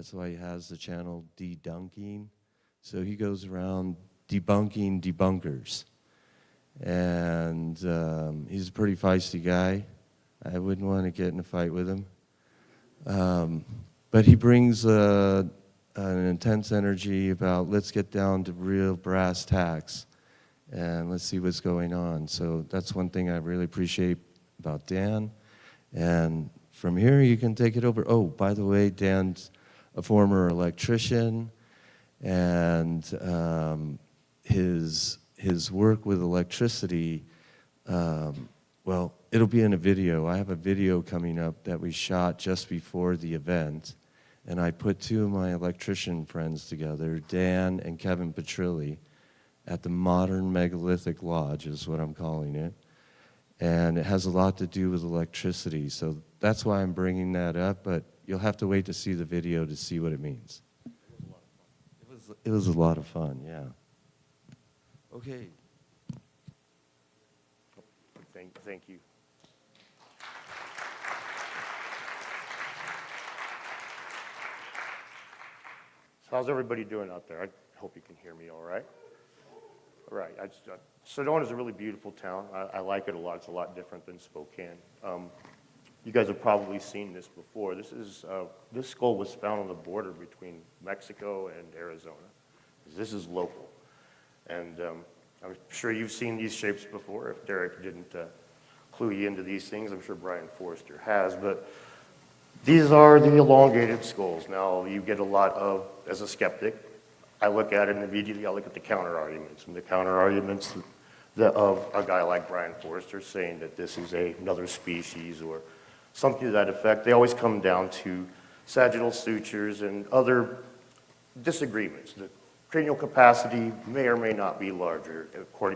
That's why he has the channel De-Dunking. So he goes around debunking debunkers. And he's a pretty feisty guy. I wouldn't want to get in a fight with him. But he brings an intense energy about let's get down to real brass tacks and let's see what's going on. So that's one thing I really appreciate about Dan. And from here, you can take it over. Oh, by the way, Dan's a former electrician, and his work with electricity, well, it'll be in a video. I have a video coming up that we shot just before the event, and I put two of my electrician friends together, Dan and Kevin Petrilli, at the Modern Megalithic Lodge, is what I'm calling it. And it has a lot to do with electricity, so that's why I'm bringing that up, but you'll have to wait to see the video to see what it means. It was a lot of fun, yeah. Okay. Thank you. So how's everybody doing out there? I hope you can hear me all right. All right. Sedona is a really beautiful town. I like it a lot. It's a lot different than Spokane. You guys have probably seen this before. This skull was found on the border between Mexico and Arizona. This is local. And I'm sure you've seen these shapes before. If Derek didn't clue you into these things, I'm sure Brian Forrester has. But these are the elongated skulls. Now, you get a lot of, as a skeptic, I look at it and immediately I look at the counter-arguments. And the counter-arguments of a guy like Brian Forrester saying that this is another species or something to that effect, they always come down to sagittal sutures and other disagreements. The cranial capacity may or may not be larger,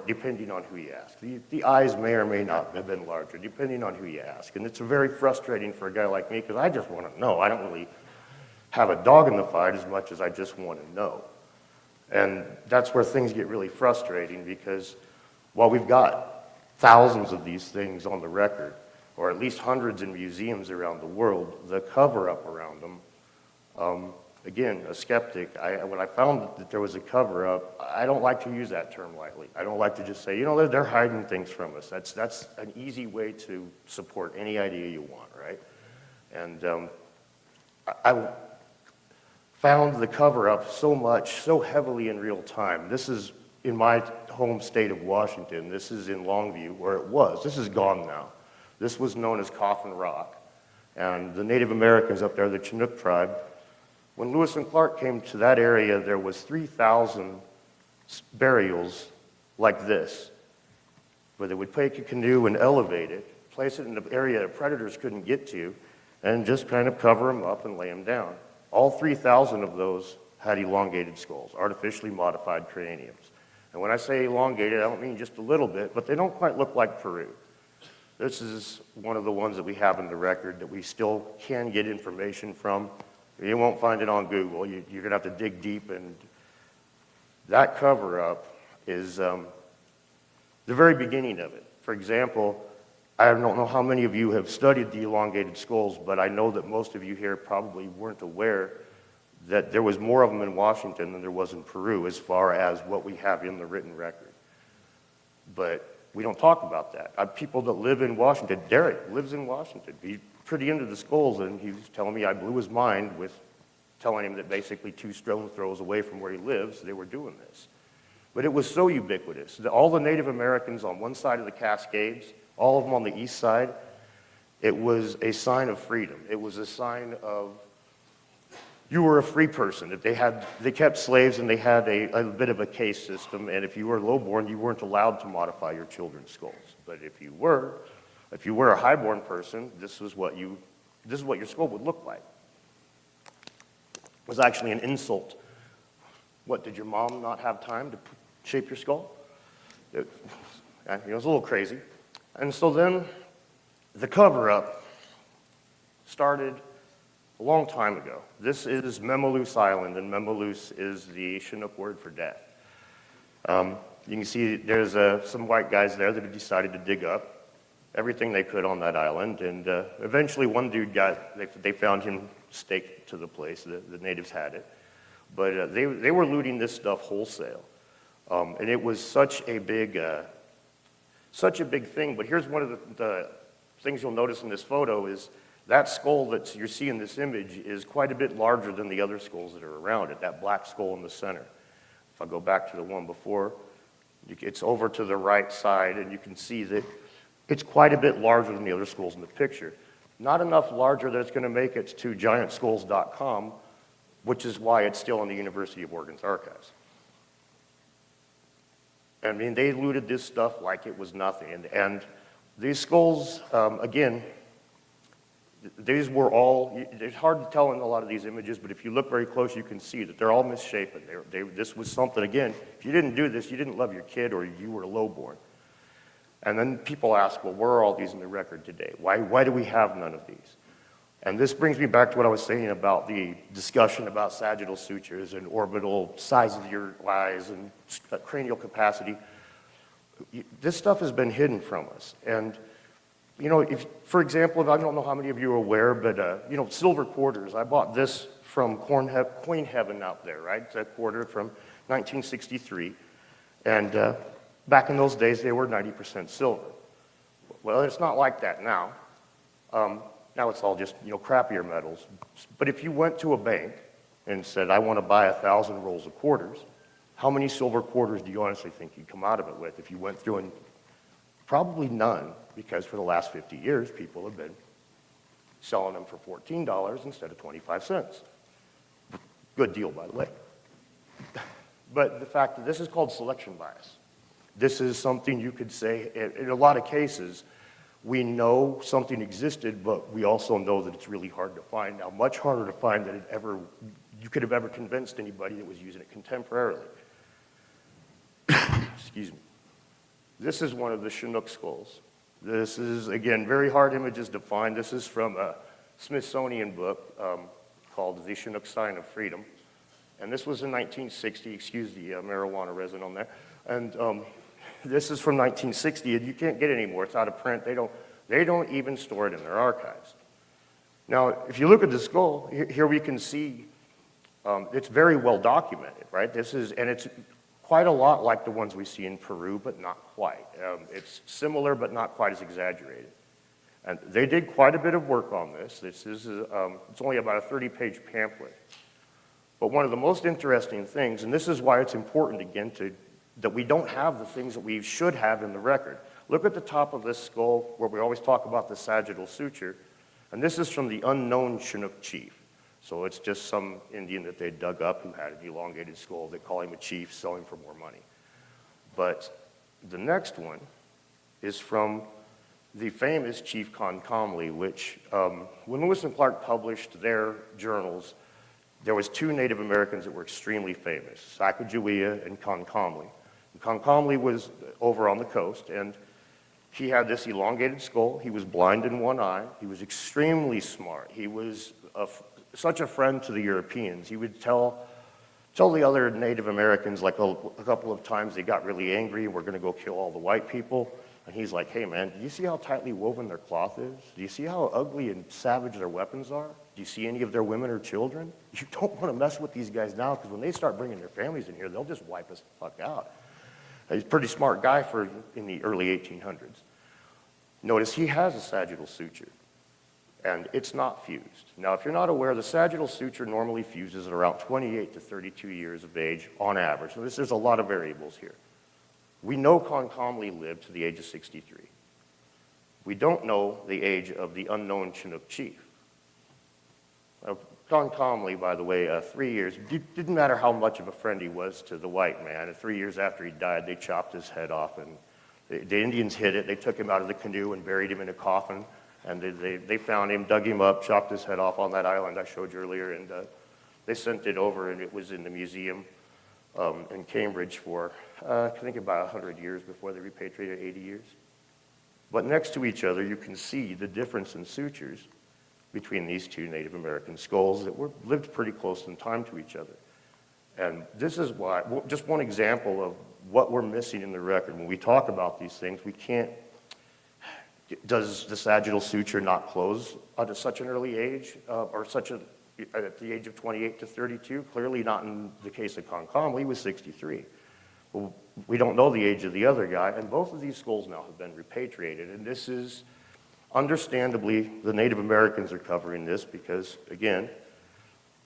depending on who you ask. The eyes may or may not have been larger, depending on who you ask. And it's very frustrating for a guy like me, because I just want to know. I don't really have a dog in the fight as much as I just want to know. And that's where things get really frustrating, because while we've got thousands of these things on the record, or at least hundreds in museums around the world, the cover-up around them, again, a skeptic, when I found that there was a cover-up, I don't like to use that term lightly. I don't like to just say, you know, they're hiding things from us. That's an easy way to support any idea you want, right? And I found the cover-up so heavily in real time. This is in my home state of Washington. This is in Longview, where it was. This is gone now. This was known as Coffin Rock. And the Native Americans up there, the Chinook tribe, when Lewis and Clark came to that area, there was 3,000 burials like this, where they would take a canoe and elevate it, place it in an area that predators couldn't get to, and just kind of cover them up and lay them down. All 3,000 of those had elongated skulls, artificially modified craniums. And when I say elongated, I don't mean just a little bit, but they don't quite look like Peru. This is one of the ones that we have in the record that we still can get information from. You won't find it on Google. You're going to have to dig deep, and that cover-up is the very beginning of it. For example, I don't know how many of you have studied the elongated skulls, but I know that most of you here probably weren't aware that there was more of them in Washington than there was in Peru as far as what we have in the written record. But we don't talk about that. People that live in Washington, Derek lives in Washington. He's pretty into the skulls, and he was telling me I blew his mind with telling him that basically 2 stone throws away from where he lives, they were doing this. But it was so ubiquitous. All the Native Americans on one side of the Cascades, all of them on the east side, it was a sign of freedom. It was a sign of you were a free person. If they kept slaves, and they had a bit of a caste system, and if you were lowborn, you weren't allowed to modify your children's skulls. But if you were a highborn person, this is what your skull would look like. It was actually an insult. What, did your mom not have time to shape your skull? It was a little crazy. And so then the cover-up started a long time ago. This is Memaloose Island, and Memaloose is the Chinook word for death. You can see there's some white guys there that have decided to dig up everything they could on that island. And eventually one dude they found him staked to the place. The natives had it. But they were looting this stuff wholesale. And it was such a big thing. But here's one of the things you'll notice in this photo is that skull that you see in this image is quite a bit larger than the other skulls that are around it, that black skull in the center. If I go back to the one before, it's over to the right side, and you can see that it's quite a bit larger than the other skulls in the picture. Not enough larger that it's going to make it to giantskulls.com, which is why it's still in the University of Oregon's archives. I mean, they looted this stuff like it was nothing. And these skulls, again, these were all, it's hard to tell in a lot of these images, but if you look very close, you can see that they're all misshapen. This was something, again, if you didn't do this, you didn't love your kid or you were lowborn. And then people ask, well, where are all these in the record today? Why do we have none of these? And this brings me back to what I was saying about the discussion about sagittal sutures and orbital size of your eyes and cranial capacity. This stuff has been hidden from us. And, you know, for example, I don't know how many of you are aware, but, you know, silver quarters. I bought this from Coin Heaven out there, right? It's a quarter from 1963. And back in those days, they were 90% silver. Well, it's not like that now. Now it's all just, you know, crappier metals. But if you went to a bank and said, I want to buy 1,000 rolls of quarters, how many silver quarters do you honestly think you'd come out of it with if you went through? And probably none, because for the last 50 years, people have been selling them for $14 instead of 25 cents. Good deal, by the way. But the fact that this is called selection bias. This is something you could say, in a lot of cases, we know something existed, but we also know that it's really hard to find now, much harder to find than you could have ever convinced anybody that was using it contemporarily. Excuse me. This is one of the Chinook skulls. This is, again, very hard images to find. This is from a Smithsonian book called The Chinook Sign of Freedom. And this was in 1960, excuse the marijuana resin on there. And this is from 1960, and you can't get it anymore. It's out of print. They don't even store it in their archives. Now, if you look at the skull, here we can see it's very well documented, right? And it's quite a lot like the ones we see in Peru, but not quite. It's similar, but not quite as exaggerated. And they did quite a bit of work on this. It's only about a 30-page pamphlet. But one of the most interesting things, and this is why it's important, again, that we don't have the things that we should have in the record. Look at the top of this skull where we always talk about the sagittal suture, and this is from the unknown Chinook chief. So it's just some Indian that they dug up who had an elongated skull. They call him a chief, sell him for more money. But the next one is from the famous Chief Comcomly, which when Lewis and Clark published their journals, there was two Native Americans that were extremely famous, Sacagawea and Comcomly. Comcomly was over on the coast, and he had this elongated skull. He was blind in one eye. He was extremely smart. He was such a friend to the Europeans. He would tell the other Native Americans, like a couple of times they got really angry and we're going to go kill all the white people. And he's like, hey man, do you see how tightly woven their cloth is? Do you see how ugly and savage their weapons are? Do you see any of their women or children? You don't want to mess with these guys now, because when they start bringing their families in here, they'll just wipe us the fuck out. He's a pretty smart guy in the early 1800s. Notice he has a sagittal suture, and it's not fused. Now, if you're not aware, the sagittal suture normally fuses at around 28 to 32 years of age on average. So there's a lot of variables here. We know Comcomly lived to the age of 63. We don't know the age of the unknown Chinook chief. Comcomly, by the way, 3 years, didn't matter how much of a friend he was to the white man. And 3 years after he died, they chopped his head off, and the Indians hid it. They took him out of the canoe and buried him in a coffin. And they found him, dug him up, chopped his head off on that island I showed you earlier, and they sent it over, and it was in the museum in Cambridge for, I think, about 100 years before they repatriated, 80 years. But next to each other, you can see the difference in sutures between these two Native American skulls that lived pretty close in time to each other. And this is why, just one example of what we're missing in the record. When we talk about these things, we can't, Does the sagittal suture not close at such an early age, at the age of 28 to 32? Clearly not in the case of Comcomly, he was 63. Well, we don't know the age of the other guy, and both of these skulls now have been repatriated, and this is, understandably, the Native Americans are covering this because, again,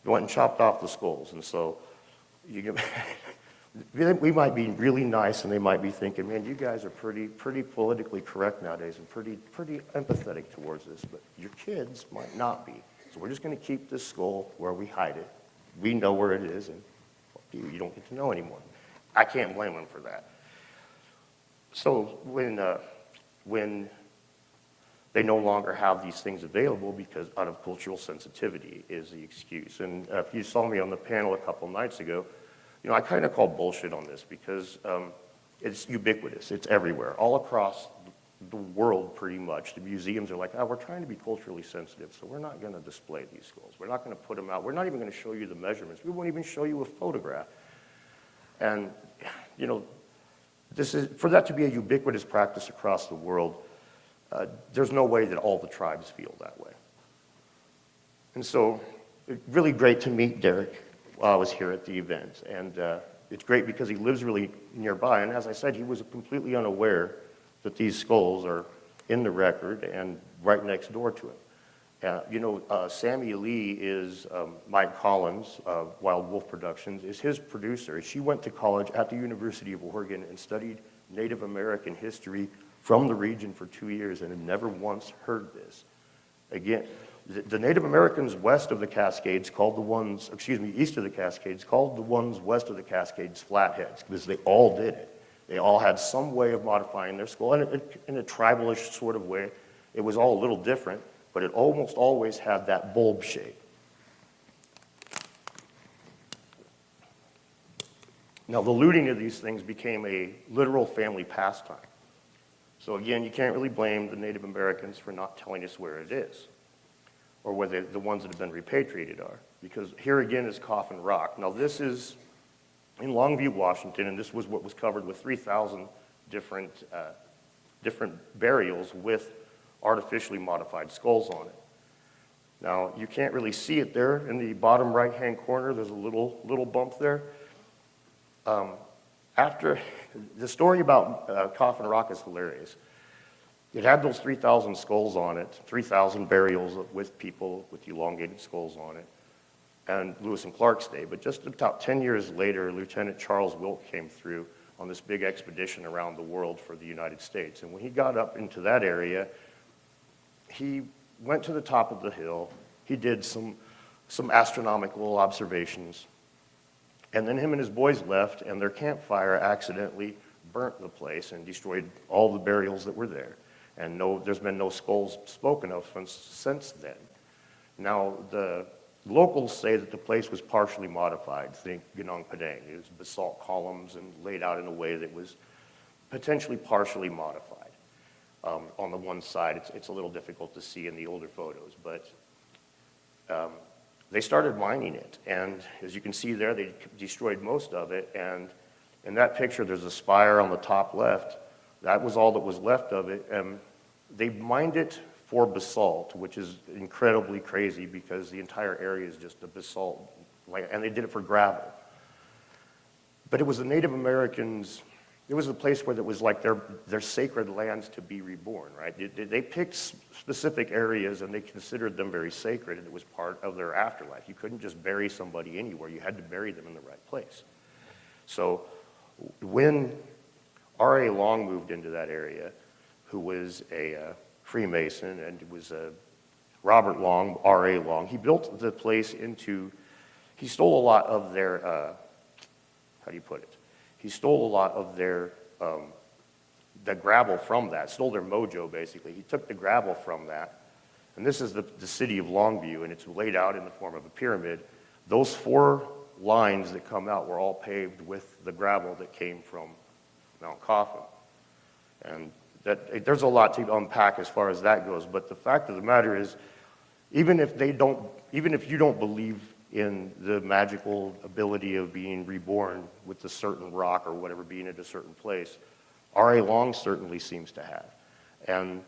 they went and chopped off the skulls, and so we might be really nice, and they might be thinking, man, you guys are pretty politically correct nowadays and pretty empathetic towards this, but your kids might not be. So we're just going to keep this skull where we hide it. We know where it is, and you don't get to know anymore. I can't blame them for that. So when they no longer have these things available because out of cultural sensitivity is the excuse. And if you saw me on the panel a couple nights ago, I kind of call bullshit on this because it's ubiquitous. It's everywhere, all across the world pretty much. The museums are like, we're trying to be culturally sensitive, so we're not going to display these skulls. We're not going to put them out. We're not even going to show you the measurements. We won't even show you a photograph. And, this is, for that to be a ubiquitous practice across the world, there's no way that all the tribes feel that way. And so, really great to meet Derek while I was here at the event. And it's great because he lives really nearby. And as I said, he was completely unaware that these skulls are in the record and right next door to him. Sammy Lee is Mike Collins, Wild Wolf Productions, is his producer. She went to college at the University of Oregon and studied Native American history from the region for 2 years and had never once heard this. Again, the Native Americans west of the Cascades called the ones, east of the Cascades, called the ones west of the Cascades flatheads because they all did it. They all had some way of modifying their skull, and in a tribalish sort of way. It was all a little different, but it almost always had that bulb shape. Now, the looting of these things became a literal family pastime. So again, you can't really blame the Native Americans for not telling us where it is, or where the ones that have been repatriated are. Because here again is Coffin Rock. Now this is in Longview, Washington, and this was what was covered with 3,000 different burials with artificially modified skulls on it. Now, you can't really see it there in the bottom right-hand corner. There's a little bump there. After the story about Coffin Rock is hilarious. It had those 3,000 skulls on it, 3,000 burials with people with elongated skulls on it, and Lewis and Clark's day. But just about 10 years later, Lieutenant Charles Wilk came through on this big expedition around the world for the United States. And when he got up into that area, he went to the top of the hill. He did some astronomical observations. And then him and his boys left, and their campfire accidentally burnt the place and destroyed all the burials that were there. And there's been no skulls spoken of since then. Now, the locals say that the place was partially modified. Think Gunung Padang. It was basalt columns and laid out in a way that was potentially partially modified. On the one side, it's a little difficult to see in the older photos, but they started mining it. And as you can see there, they destroyed most of it. And in that picture, there's a spire on the top left. That was all that was left of it. They mined it for basalt, which is incredibly crazy because the entire area is just a basalt, and they did it for gravel. But it was the Native Americans, it was a place where it was like their sacred lands to be reborn, right? They picked specific areas and they considered them very sacred, and it was part of their afterlife. You couldn't just bury somebody anywhere. You had to bury them in the right place. So when R.A. Long moved into that area, who was a Freemason, and it was Robert Long, R.A. Long, he built the place he stole a lot of their, how do you put it? He stole a lot of their, the gravel from that, stole their mojo, basically. He took the gravel from that, and this is the city of Longview, and it's laid out in the form of a pyramid. Those 4 lines that come out were all paved with the gravel that came from Mount Coffin. And there's a lot to unpack as far as that goes, but the fact of the matter is, even if you don't believe in the magical ability of being reborn with a certain rock or whatever being at a certain place, R.A. Long certainly seems to have. And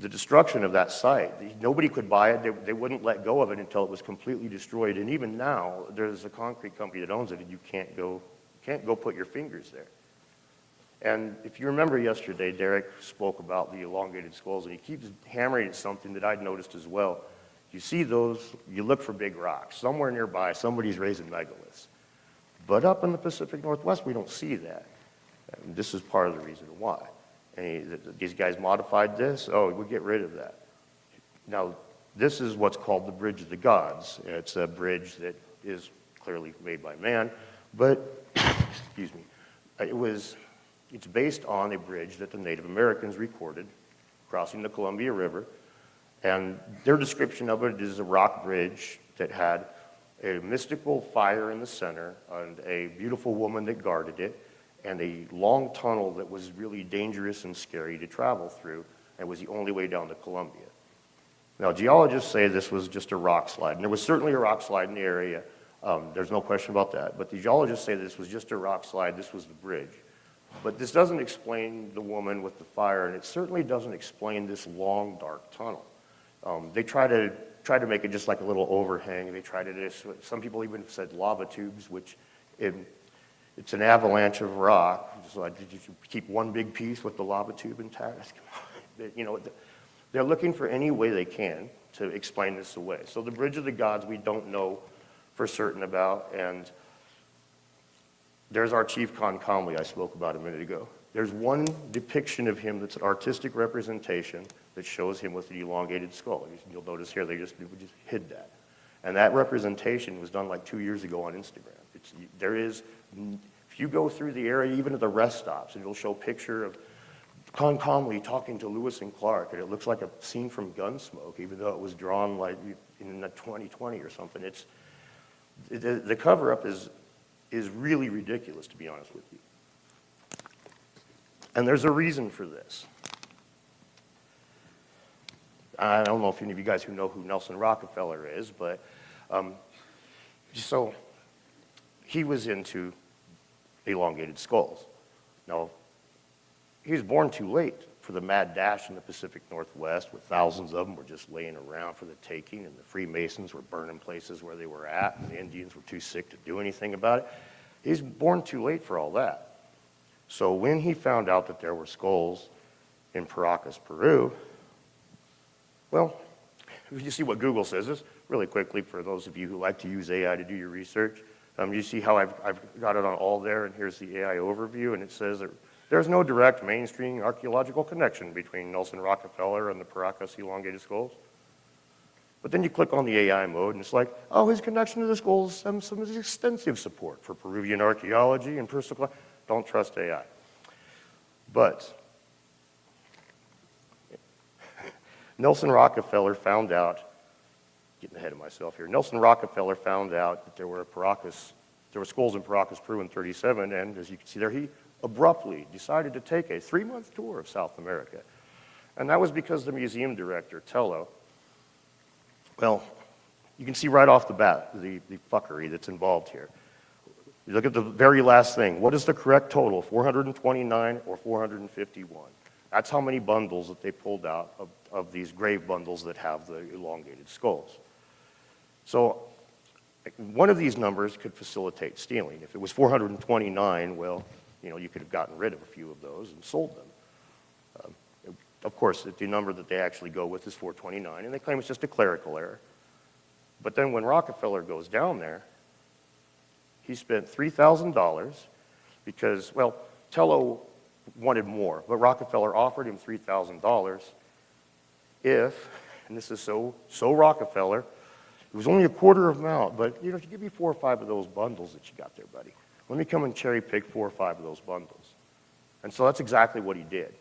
the destruction of that site. Nobody could buy it. They wouldn't let go of it until it was completely destroyed. And even now, there's a concrete company that owns it, and you can't go put your fingers there. And if you remember yesterday, Derek spoke about the elongated skulls, and he keeps hammering at something that I'd noticed as well. You see those, you look for big rocks. Somewhere nearby, somebody's raising megaliths. But up in the Pacific Northwest, we don't see that. And this is part of the reason why. And these guys modified this, oh, we'll get rid of that. Now, this is what's called the Bridge of the Gods. It's a bridge that is clearly made by man, but, excuse me, it's based on a bridge that the Native Americans recorded crossing the Columbia River. And their description of it is a rock bridge that had a mystical fire in the center and a beautiful woman that guarded it, and a long tunnel that was really dangerous and scary to travel through, and was the only way down to Columbia. Now, geologists say this was just a rock slide, and there was certainly a rock slide in the area. There's no question about that. But the geologists say this was just a rock slide, this was the bridge. But this doesn't explain the woman with the fire, and it certainly doesn't explain this long, dark tunnel. They try to make it just like a little overhang. They tried to, some people even said lava tubes, which it's an avalanche of rock. So did you keep one big piece with the lava tube intact? You know, they're looking for any way they can to explain this away. So the Bridge of the Gods we don't know for certain about, and there's our chief Comcomly I spoke about a minute ago. There's one depiction of him that's an artistic representation that shows him with the elongated skull. You'll notice here they just hid that. And that representation was done like 2 years ago on Instagram. If you go through the area, even at the rest stops, and it'll show a picture of Comcomly talking to Lewis and Clark, and it looks like a scene from Gunsmoke, even though it was drawn like in 2020 or something. The cover-up is really ridiculous, to be honest with you. And there's a reason for this. I don't know if any of you guys who know who Nelson Rockefeller is, but so he was into elongated skulls. Now, he was born too late for the mad dash in the Pacific Northwest, where thousands of them were just laying around for the taking, and the Freemasons were burning places where they were at, and the Indians were too sick to do anything about it. He was born too late for all that. So when he found out that there were skulls in Paracas, Peru, well, if you see what Google says, this really quickly for those of you who like to use AI to do your research, you see how I've got it on all there, and here's the AI overview, and it says that there's no direct mainstream archaeological connection between Nelson Rockefeller and the Paracas elongated skulls. But then you click on the AI mode, and it's like, oh, his connection to the skulls stems from his extensive support for Peruvian archaeology and personal. Don't trust AI. But Nelson Rockefeller found out, getting ahead of myself here, Nelson Rockefeller found out that there were skulls in Paracas, Peru in 1937, and as you can see there, he abruptly decided to take a 3-month tour of South America. And that was because the museum director, Tello, well, you can see right off the bat the fuckery that's involved here. You look at the very last thing. What is the correct total, 429 or 451? That's how many bundles that they pulled out of these grave bundles that have the elongated skulls. So one of these numbers could facilitate stealing. If it was 429, well, you could have gotten rid of a few of those and sold them. Of course, the number that they actually go with is 429, and they claim it's just a clerical error. But then when Rockefeller goes down there, he spent $3,000 because, well, Tello wanted more, but Rockefeller offered him $3,000 if, and this is so Rockefeller, it was only a quarter amount, but if you give me 4 or 5 of those bundles that you got there, buddy, let me come and cherry pick 4 or 5 of those bundles. And so that's exactly what he did.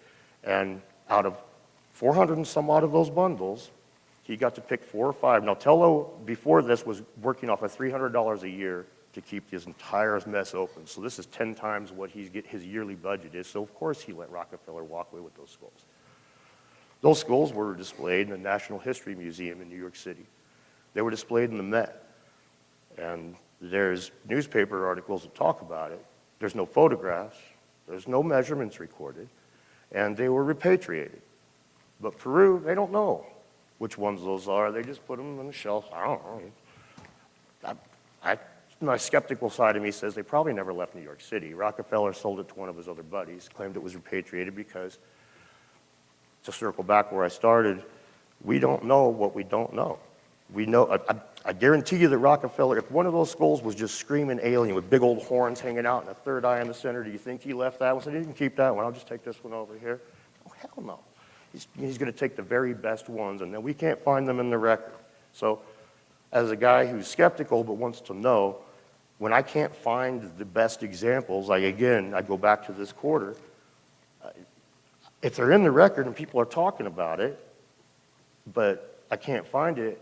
And out of 400 and some odd of those bundles, he got to pick 4 or 5. Now, Tello, before this, was working off of $300 a year to keep this entire mess open. So this is 10 times what his yearly budget is. So, of course, he let Rockefeller walk away with those skulls. Those skulls were displayed in the National History Museum in New York City. They were displayed in the Met. And there's newspaper articles that talk about it. There's no photographs. There's no measurements recorded. And they were repatriated. But Peru, they don't know which ones those are. They just put them on the shelf. I don't know. My skeptical side of me says they probably never left New York City. Rockefeller sold it to one of his other buddies, claimed it was repatriated because, to circle back where I started, we don't know what we don't know. We know, I guarantee you that Rockefeller, if one of those skulls was just screaming alien with big old horns hanging out and a third eye in the center, do you think he left that one? So he didn't keep that one. I'll just take this one over here. Oh, hell no. He's going to take the very best ones, and then we can't find them in the record. So as a guy who's skeptical but wants to know, when I can't find the best examples, I go back to this quarter. If they're in the record and people are talking about it, but I can't find it,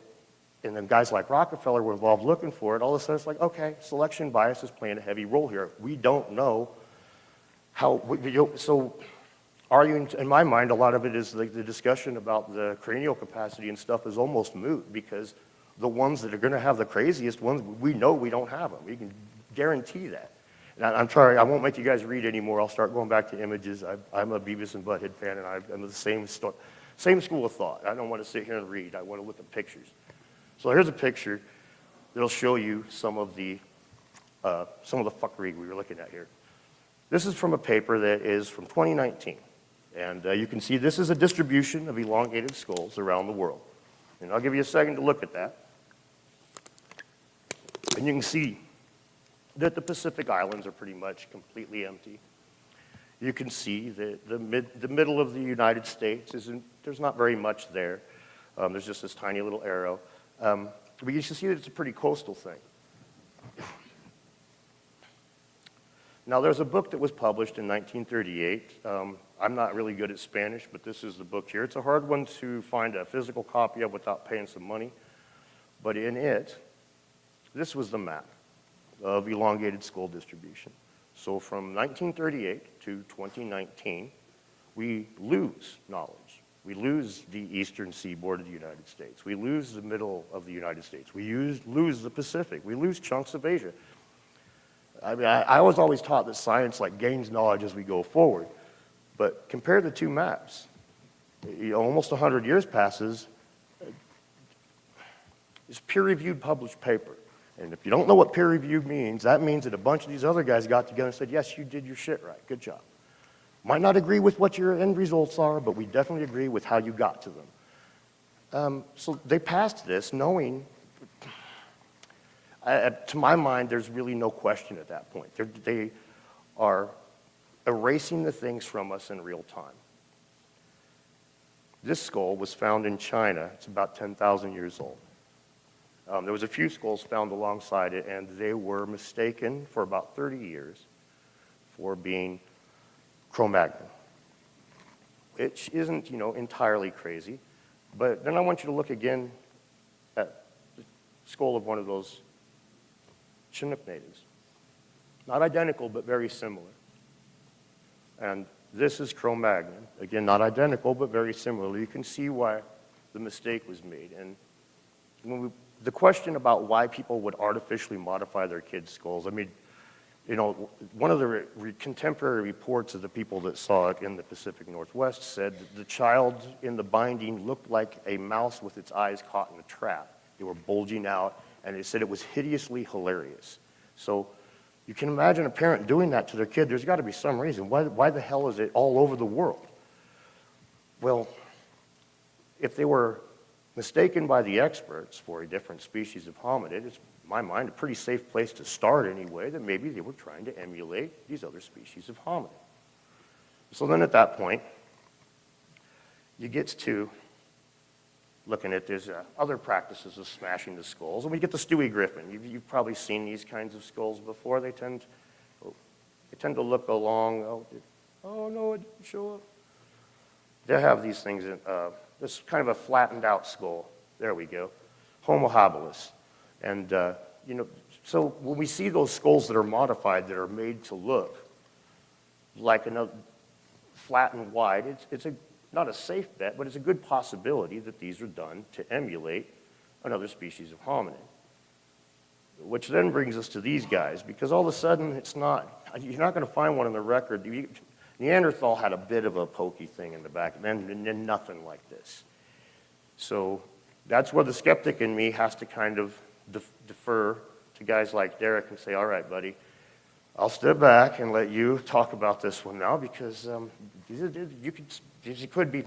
and then guys like Rockefeller were involved looking for it, all of a sudden it's like, okay, selection bias is playing a heavy role here. We don't know how, so arguing, in my mind, a lot of it is like the discussion about the cranial capacity and stuff is almost moot, because the ones that are going to have the craziest ones, we know we don't have them. We can guarantee that. And I'm sorry, I won't make you guys read anymore. I'll start going back to images. I'm a Beavis and Butthead fan, and I'm the same school of thought. I don't want to sit here and read. I want to look at pictures. So here's a picture that'll show you some of the fuckery we were looking at here. This is from a paper that is from 2019. And you can see this is a distribution of elongated skulls around the world. And I'll give you a second to look at that. And you can see that the Pacific Islands are pretty much completely empty. You can see that the middle of the United States there's not very much there. There's just this tiny little arrow. But you can see that it's a pretty coastal thing. Now, there's a book that was published in 1938. I'm not really good at Spanish, but this is the book here. It's a hard one to find a physical copy of without paying some money. But in it, this was the map of elongated skull distribution. So from 1938 to 2019, we lose knowledge. We lose the eastern seaboard of the United States. We lose the middle of the United States. We lose the Pacific. We lose chunks of Asia. I mean, I was always taught that science gains knowledge as we go forward. But compare the two maps. Almost 100 years passes. It's peer-reviewed published paper. And if you don't know what peer-reviewed means, that means that a bunch of these other guys got together and said, yes, you did your shit right. Good job. Might not agree with what your end results are, but we definitely agree with how you got to them. So they passed this knowing, to my mind, there's really no question at that point. They are erasing the things from us in real time. This skull was found in China. It's about 10,000 years old. There was a few skulls found alongside it, and they were mistaken for about 30 years for being Cro-Magnon, which isn't, entirely crazy. But then I want you to look again at the skull of one of those Chinook natives. Not identical, but very similar. And this is Cro-Magnon. Again, not identical, but very similar. You can see why the mistake was made. And the question about why people would artificially modify their kids' skulls, I mean, one of the contemporary reports of the people that saw it in the Pacific Northwest said that the child in the binding looked like a mouse with its eyes caught in a trap. They were bulging out, and they said it was hideously hilarious. So you can imagine a parent doing that to their kid. There's got to be some reason. Why the hell is it all over the world? Well, if they were mistaken by the experts for a different species of hominid, it's, in my mind, a pretty safe place to start anyway, that maybe they were trying to emulate these other species of hominid. So then at that point, you get to looking at there's other practices of smashing the skulls. And we get the Stewie Griffin. You've probably seen these kinds of skulls before. They tend to look along, oh no, it didn't show up. They have these things in, this kind of a flattened out skull. There we go. Homo habilis. And, so when we see those skulls that are modified, that are made to look like another flat and wide, it's not a safe bet, but it's a good possibility that these are done to emulate another species of hominid. Which then brings us to these guys, because all of a sudden you're not going to find one on the record. Neanderthal had a bit of a pokey thing in the back, and then nothing like this. So that's where the skeptic in me has to kind of defer to guys like Derek and say, all right, buddy, I'll step back and let you talk about this one now, because they could be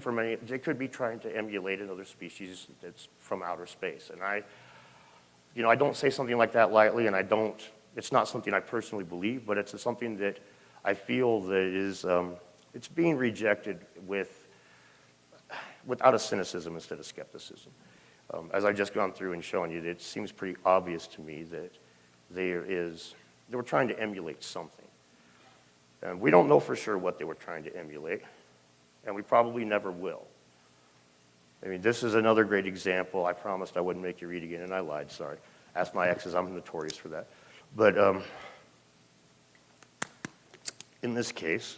trying to emulate another species that's from outer space. And I don't say something like that lightly, and it's not something I personally believe, but it's something that I feel that is, it's being rejected without a cynicism instead of skepticism. As I've just gone through and shown you, it seems pretty obvious to me that they were trying to emulate something. And we don't know for sure what they were trying to emulate, and we probably never will. I mean, this is another great example. I promised I wouldn't make you read again, and I lied, sorry. Ask my exes, I'm notorious for that. But in this case,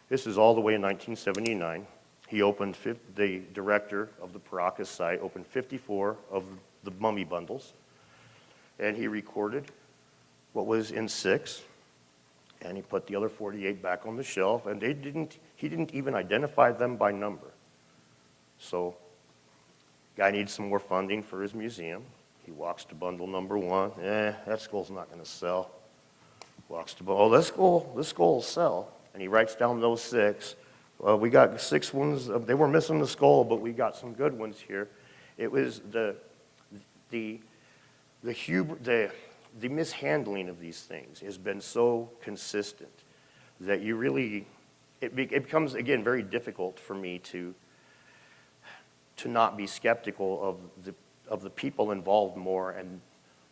this is all the way in 1979. He opened, the director of the Paracas site opened 54 of the mummy bundles, and he recorded what was in 6, and he put the other 48 back on the shelf, and he didn't even identify them by number. So, guy needs some more funding for his museum. He walks to bundle number 1. That skull's not going to sell. Walks to, this skull will sell. And he writes down those 6. We got 6 ones. They were missing the skull, but we got some good ones here. It was the mishandling of these things has been so consistent that it becomes, again, very difficult for me to not be skeptical of the people involved more, and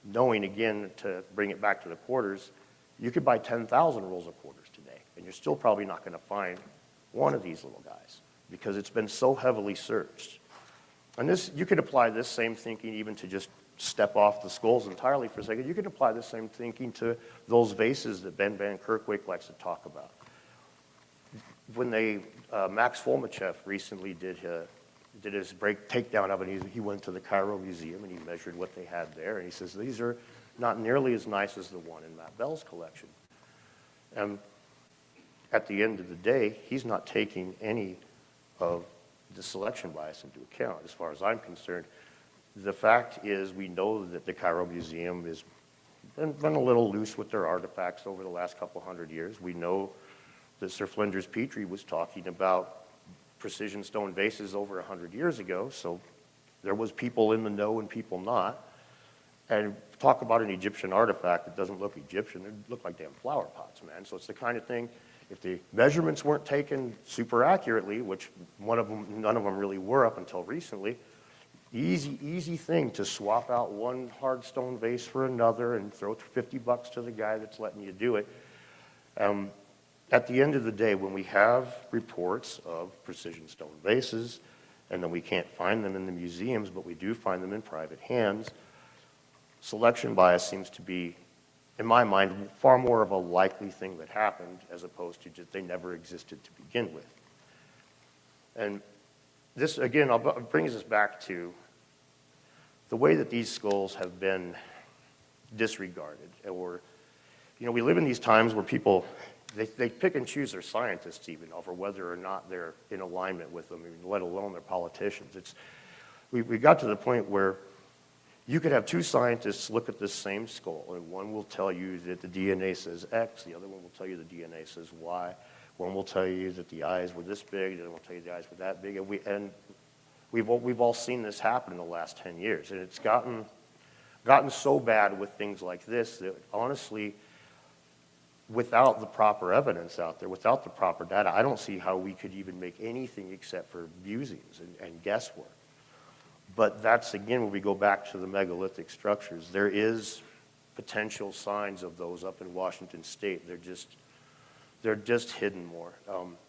knowing, again, to bring it back to the quarters, you could buy 10,000 rolls of quarters today, and you're still probably not going to find one of these little guys because it's been so heavily searched. And you could apply this same thinking even to just step off the skulls entirely for a second. You could apply the same thinking to those vases that Ben Van Kerkwijk likes to talk about. When Max Folmachev recently did his takedown of it, he went to the Cairo Museum and he measured what they had there, and he says, these are not nearly as nice as the one in Matt Bell's collection. And at the end of the day, he's not taking any of the selection bias into account, as far as I'm concerned. The fact is, we know that the Cairo Museum has been a little loose with their artifacts over the last couple hundred years. We know that Sir Flinders Petrie was talking about precision stone vases over 100 years ago, so there was people in the know and people not. And talk about an Egyptian artifact that doesn't look Egyptian, they look like damn flower pots, man. So it's the kind of thing, if the measurements weren't taken super accurately, which none of them really were up until recently, easy thing to swap out one hard stone vase for another and throw $50 to the guy that's letting you do it. At the end of the day, when we have reports of precision stone vases, and then we can't find them in the museums, but we do find them in private hands, selection bias seems to be, in my mind, far more of a likely thing that happened as opposed to just they never existed to begin with. And this, again, brings us back to the way that these skulls have been disregarded. Or, we live in these times where people, they pick and choose their scientists even over whether or not they're in alignment with them, let alone their politicians. We got to the point where you could have 2 scientists look at this same skull, and one will tell you that the DNA says X, the other one will tell you the DNA says Y. One will tell you that the eyes were this big, the other will tell you the eyes were that big, and we've all seen this happen in the last 10 years, and it's gotten so bad with things like this that honestly, without the proper evidence out there, without the proper data, I don't see how we could even make anything except for musings and guesswork. But that's, again, when we go back to the megalithic structures, there is potential signs of those up in Washington State. They're just hidden more.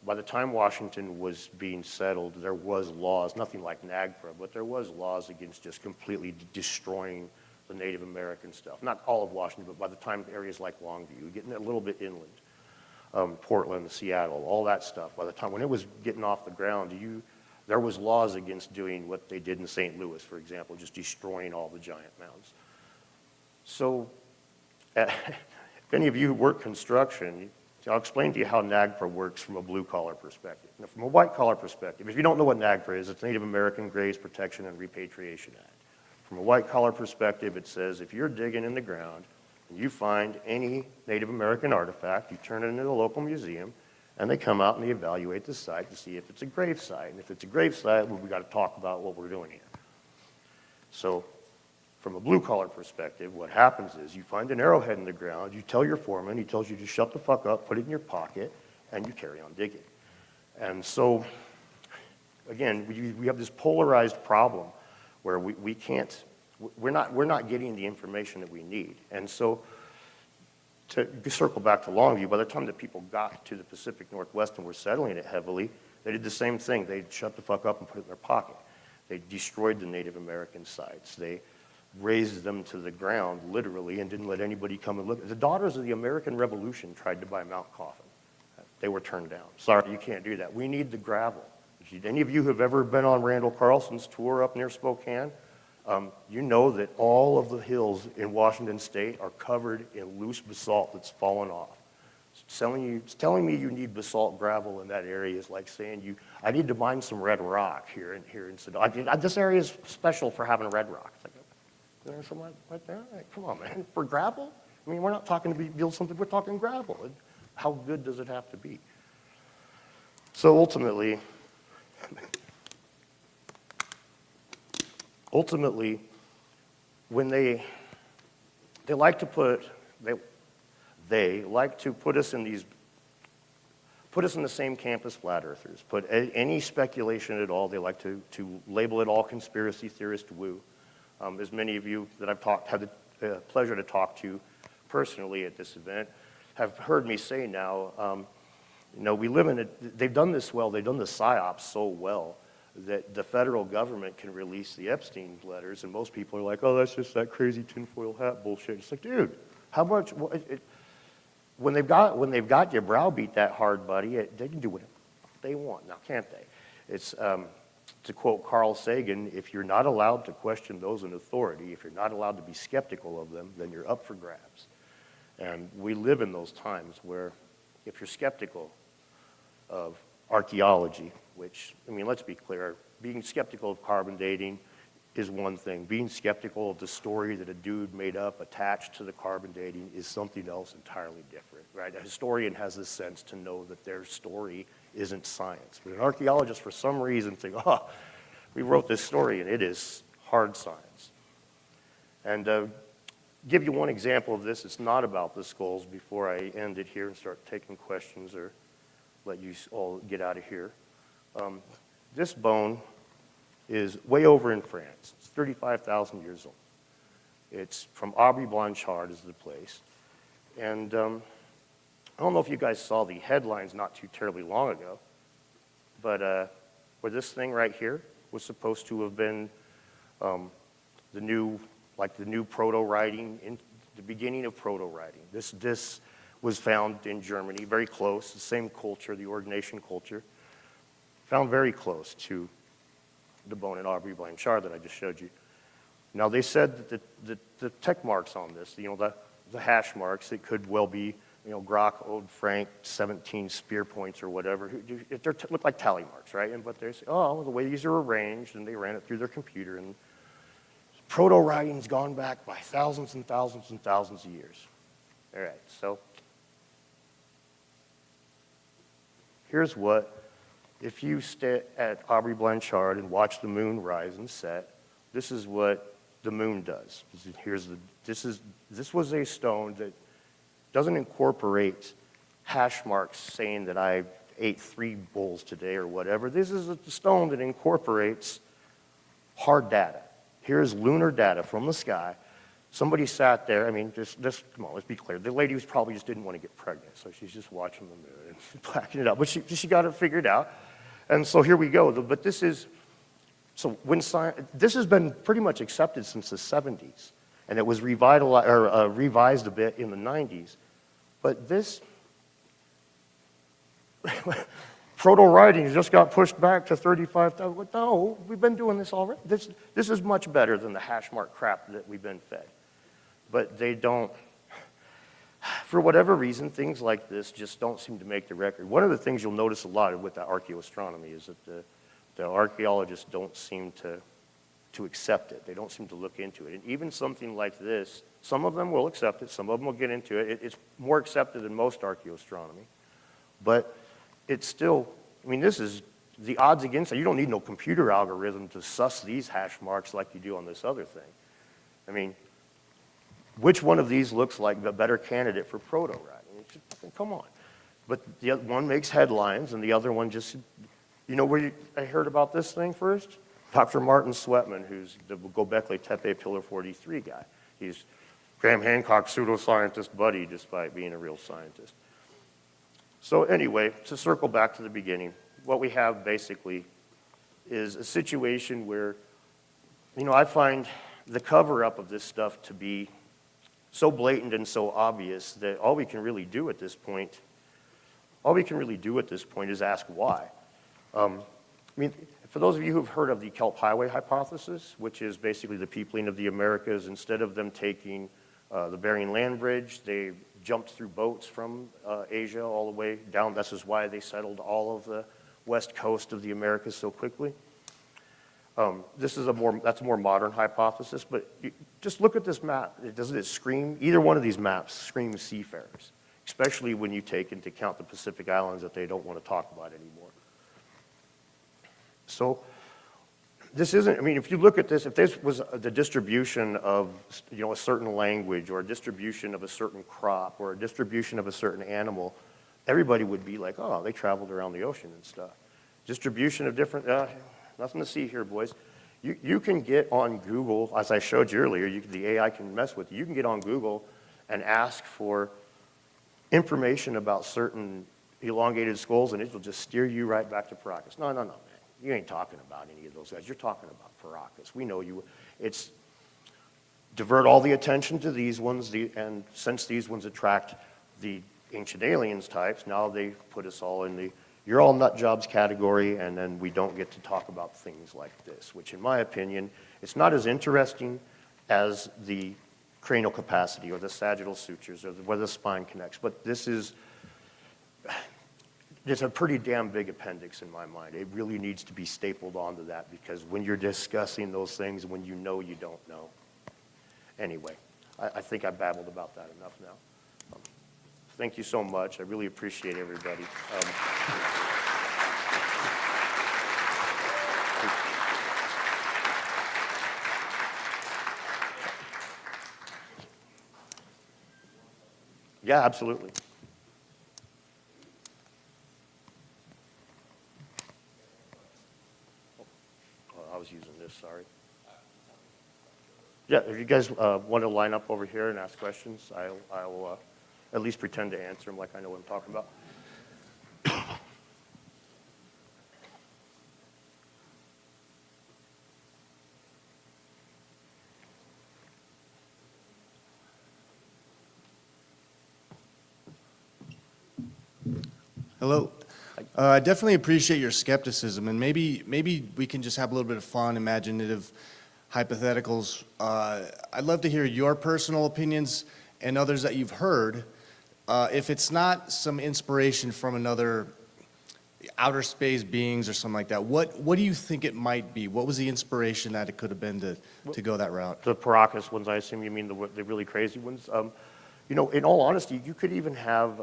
By the time Washington was being settled, there was laws, nothing like NAGPRA, but there was laws against just completely destroying the Native American stuff. Not all of Washington, but by the time areas like Longview, getting a little bit inland, Portland, Seattle, all that stuff, by the time when it was getting off the ground, there was laws against doing what they did in St. Louis, for example, just destroying all the giant mounds. So if any of you who work construction, So I'll explain to you how NAGPRA works from a blue-collar perspective. Now, from a white-collar perspective, if you don't know what NAGPRA is, it's Native American Graves Protection and Repatriation Act. From a white-collar perspective, it says if you're digging in the ground and you find any Native American artifact, you turn it into the local museum, and they come out and they evaluate the site to see if it's a grave site. And if it's a grave site, well, we got to talk about what we're doing here. So from a blue-collar perspective, what happens is you find an arrowhead in the ground, you tell your foreman, he tells you to shut the fuck up, put it in your pocket, and you carry on digging. And so, again, we have this polarized problem where we can't, we're not getting the information that we need. And so, to circle back to Longview, by the time that people got to the Pacific Northwest and were settling it heavily, they did the same thing. They shut the fuck up and put it in their pocket. They destroyed the Native American sites. They razed them to the ground, literally, and didn't let anybody come and look. The Daughters of the American Revolution tried to buy Mount Coffin. They were turned down. Sorry, you can't do that. We need the gravel. If any of you have ever been on Randall Carlson's tour up near Spokane, you know that all of the hills in Washington State are covered in loose basalt that's fallen off. Telling me you need basalt gravel in that area is like saying I need to mine some red rock here in Sedona. This area is special for having red rock. It's like, there's some right there? Like, come on, man. For gravel? I mean, we're not talking to build something, we're talking gravel. How good does it have to be? So ultimately, when they like to put us in the same camp as flat earthers. Put any speculation at all, they like to label it all conspiracy theorist woo. As many of you that I've had the pleasure to talk to personally at this event have heard me say now, we live in they've done this well, they've done the PSYOPs so well that the federal government can release the Epstein letters, and most people are like, oh, that's just that crazy tinfoil hat bullshit. It's like, dude, how much, when they've got you browbeat that hard, buddy, they can do whatever they want, now can't they? It's, to quote Carl Sagan, if you're not allowed to question those in authority, if you're not allowed to be skeptical of them, then you're up for grabs. And we live in those times where if you're skeptical of archaeology, which, I mean, let's be clear, being skeptical of carbon dating is one thing. Being skeptical of the story that a dude made up attached to the carbon dating is something else entirely different, right? A historian has this sense to know that their story isn't science. But an archaeologist, for some reason, thinks, oh, we wrote this story and it is hard science. And give you one example of this. It's not about the skulls before I end it here and start taking questions or let you all get out of here. This bone is way over in France. It's 35,000 years old. It's from Aubry Blanchard is the place. And I don't know if you guys saw the headlines not too terribly long ago, but where this thing right here was supposed to have been the new proto-writing, in the beginning of proto-writing. This was found in Germany, very close, the same culture, the ordination culture, found very close to the bone in Aubry Blanchard that I just showed you. Now they said that the tech marks on this, the hash marks, it could well be, Grok, Old Frank, 17 spear points or whatever. They look like tally marks, right? But they say, oh, the way these are arranged, and they ran it through their computer, and proto-writing's gone back by thousands and thousands and thousands of years. All right, so here's what, if you stay at Aubry Blanchard and watch the moon rise and set, this is what the moon does. This was a stone that doesn't incorporate hash marks saying that I ate 3 bowls today or whatever. This is a stone that incorporates hard data. Here's lunar data from the sky. Somebody sat there, I mean, just come on, let's be clear. The lady probably just didn't want to get pregnant, so she's just watching the moon and blacking it out. But she got it figured out. And so here we go. But this is, so when this has been pretty much accepted since the 70s, and it was revised a bit in the 90s. But this proto-writing just got pushed back to 35,000. No, we've been doing this already. This is much better than the hash mark crap that we've been fed. But they don't, for whatever reason, things like this just don't seem to make the record. One of the things you'll notice a lot with the archaeoastronomy is that the archaeologists don't seem to accept it. They don't seem to look into it. And even something like this, some of them will accept it, some of them will get into it. It's more accepted than most archaeoastronomy. But it's still, I mean, this is the odds against it. You don't need no computer algorithm to suss these hash marks like you do on this other thing. I mean, which one of these looks like the better candidate for proto-writing? Come on. But the other one makes headlines, and the other one just, you know where I heard about this thing first? Dr. Martin Sweatman, who's the Göbekli Tepe Pillar 43 guy. He's Graham Hancock's pseudoscientist buddy, despite being a real scientist. So anyway, to circle back to the beginning, what we have basically is a situation where, you know, I find the cover-up of this stuff to be so blatant and so obvious that all we can really do at this point is ask why. I mean, for those of you who've heard of the Kelp Highway hypothesis, which is basically the peopling of the Americas, instead of them taking the Bering Land Bridge, they jumped through boats from Asia all the way down. This is why they settled all of the west coast of the Americas so quickly. That's a more modern hypothesis, but just look at this map. Doesn't it scream? Either one of these maps screams seafarers, especially when you take into account the Pacific Islands that they don't want to talk about anymore. So this isn't, I mean, if you look at this, if this was the distribution of, you know, a certain language or a distribution of a certain crop or a distribution of a certain animal, everybody would be like, oh, they traveled around the ocean and stuff. Distribution of different, nothing to see here, boys. You can get on Google, as I showed you earlier, the AI can mess with you. You can get on Google and ask for information about certain elongated skulls, and it will just steer you right back to Paracas. No, man. You ain't talking about any of those guys. You're talking about Paracas. We know you. It's divert all the attention to these ones, and since these ones attract the ancient aliens types, now they put us all in the you're all nut jobs category, and then we don't get to talk about things like this, which in my opinion, it's not as interesting as the cranial capacity or the sagittal sutures or where the spine connects, but this is, it's a pretty damn big appendix in my mind. It really needs to be stapled onto that because when you're discussing those things, when you know you don't know. Anyway, I think I babbled about that enough now. Thank you so much. I really appreciate everybody. Yeah, absolutely. I was using this, sorry. Yeah, if you guys want to line up over here and ask questions, I will at least pretend to answer them like I know what I'm talking about. Hello. I definitely appreciate your skepticism, and maybe we can just have a little bit of fun, imaginative hypotheticals. I'd love to hear your personal opinions and others that you've heard. If it's not some inspiration from another outer space beings or something like that, what do you think it might be? What was the inspiration that it could have been to go that route? The Paracas ones, I assume you mean the really crazy ones. You know, in all honesty, you could even have,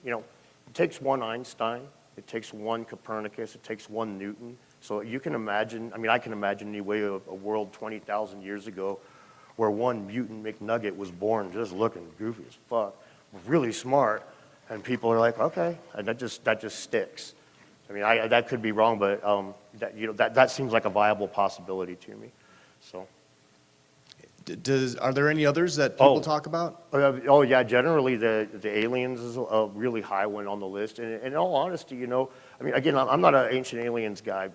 you know, it takes one Einstein, it takes one Copernicus, it takes one Newton. So you can imagine, I mean, I can imagine anyway a world 20,000 years ago where one mutant McNugget was born just looking goofy as fuck, really smart, and people are like, okay, and that just sticks. I mean, that could be wrong, but that seems like a viable possibility to me. So. Are there any others that people talk about? Oh yeah, generally the aliens is a really high one on the list. And in all honesty, you know, I mean, again, I'm not an ancient aliens guy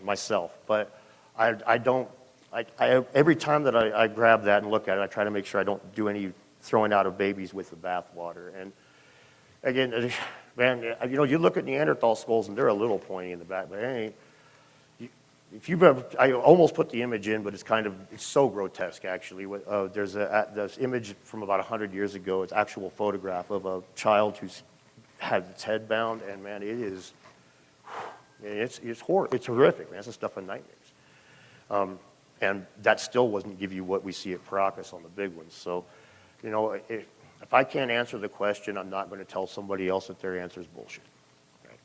myself, but every time that I grab that and look at it, I try to make sure I don't do any throwing out of babies with the bathwater. And again, man, you know, you look at Neanderthal skulls and they're a little pointy in the back, but if you've ever, I almost put the image in, but it's so grotesque, actually. There's this image from about 100 years ago. It's an actual photograph of a child who's had its head bound, and man, it's horrific, man. It's the stuff of nightmares. And that still wasn't give you what we see at Paracas on the big ones. So, you know, if I can't answer the question, I'm not going to tell somebody else that their answer is bullshit. Right?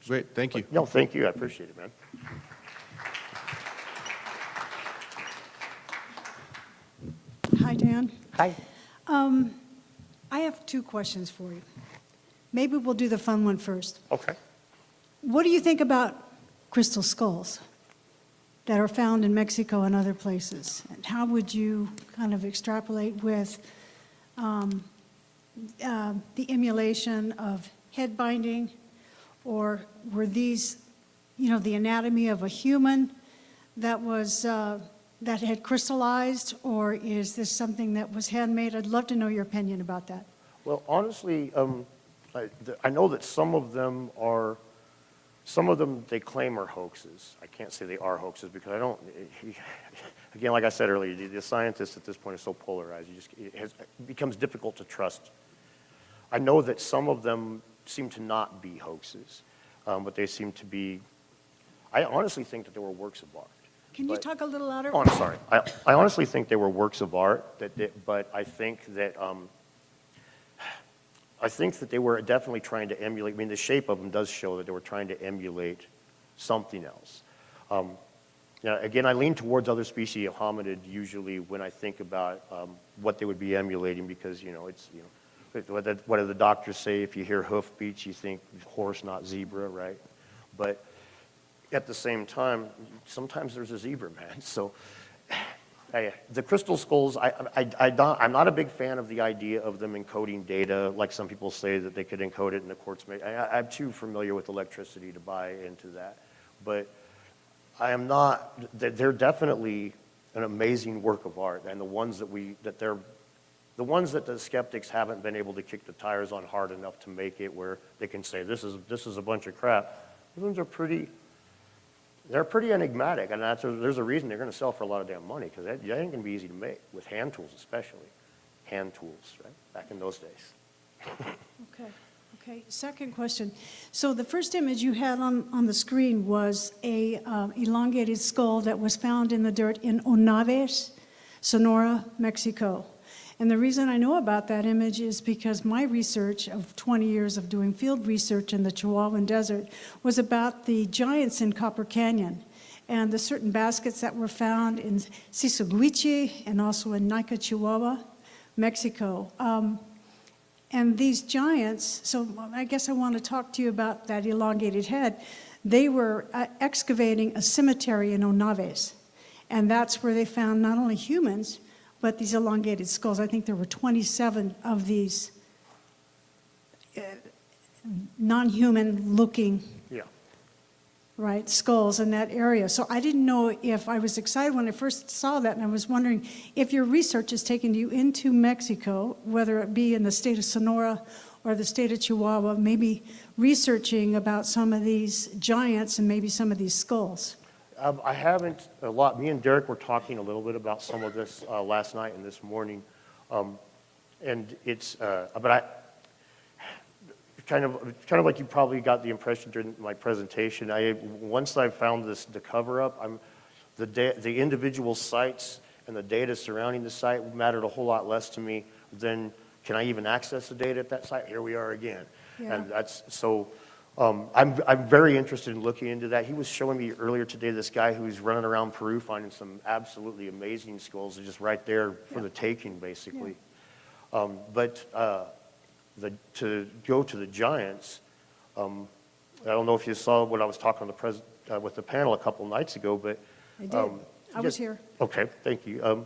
Great, thank you. No, thank you. I appreciate it, man. Hi, Dan. Hi. I have two questions for you. Maybe we'll do the fun one first. Okay. What do you think about crystal skulls that are found in Mexico and other places? And how would you kind of extrapolate with the emulation of head binding? Or were these, you know, the anatomy of a human that was that had crystallized, or is this something that was handmade? I'd love to know your opinion about that. Well, honestly, I know that some of them they claim are hoaxes. I can't say they are hoaxes because I don't, again, like I said earlier, the scientists at this point are so polarized, it becomes difficult to trust. I know that some of them seem to not be hoaxes, but they seem to be, I honestly think that they were works of art. Can you talk a little louder? Oh, I'm sorry. I honestly think they were works of art, but I think that they were definitely trying to emulate. I mean, the shape of them does show that they were trying to emulate something else. Again, I lean towards other species of hominid usually when I think about what they would be emulating because, what do the doctors say? If you hear hoofbeats, you think horse, not zebra, right? But at the same time, sometimes there's a zebra, man. So the crystal skulls, I'm not a big fan of the idea of them encoding data, like some people say that they could encode it in the quartz. I'm too familiar with electricity to buy into that. But I am not, they're definitely an amazing work of art, and the ones that the skeptics haven't been able to kick the tires on hard enough to make it where they can say, this is a bunch of crap. Those ones are pretty enigmatic, and there's a reason they're going to sell for a lot of damn money, because that ain't going to be easy to make, with hand tools especially. Hand tools, right, back in those days. Okay. Second question. So the first image you had on the screen was a elongated skull that was found in the dirt in Onaves, Sonora, Mexico. And the reason I know about that image is because my research of 20 years of doing field research in the Chihuahuan Desert was about the giants in Copper Canyon and the certain baskets that were found in Sisuguichi and also in Nica, Chihuahua, Mexico. And these giants, so I guess I want to talk to you about that elongated head. They were excavating a cemetery in Onaves, and that's where they found not only humans, but these elongated skulls. I think there were 27 of these non-human looking right, skulls in that area. So I didn't know if I was excited when I first saw that, and I was wondering if your research has taken you into Mexico, whether it be in the state of Sonora or the state of Chihuahua, maybe researching about some of these giants and maybe some of these skulls. I haven't a lot. Me and Derek were talking a little bit about some of this last night and this morning, and it's. But I kind of like you probably got the impression during my presentation. Once I found the cover up, the individual sites and the data surrounding the site mattered a whole lot less to me than can I even access the data at that site. Here we are again, and that's so. I'm very interested in looking into that. He was showing me earlier today this guy who's running around Peru finding some absolutely amazing skulls just right there for the taking, basically. But to go to the giants, I don't know if you saw when I was talking on with the panel a couple nights ago, but I did. I was here. Okay, thank you.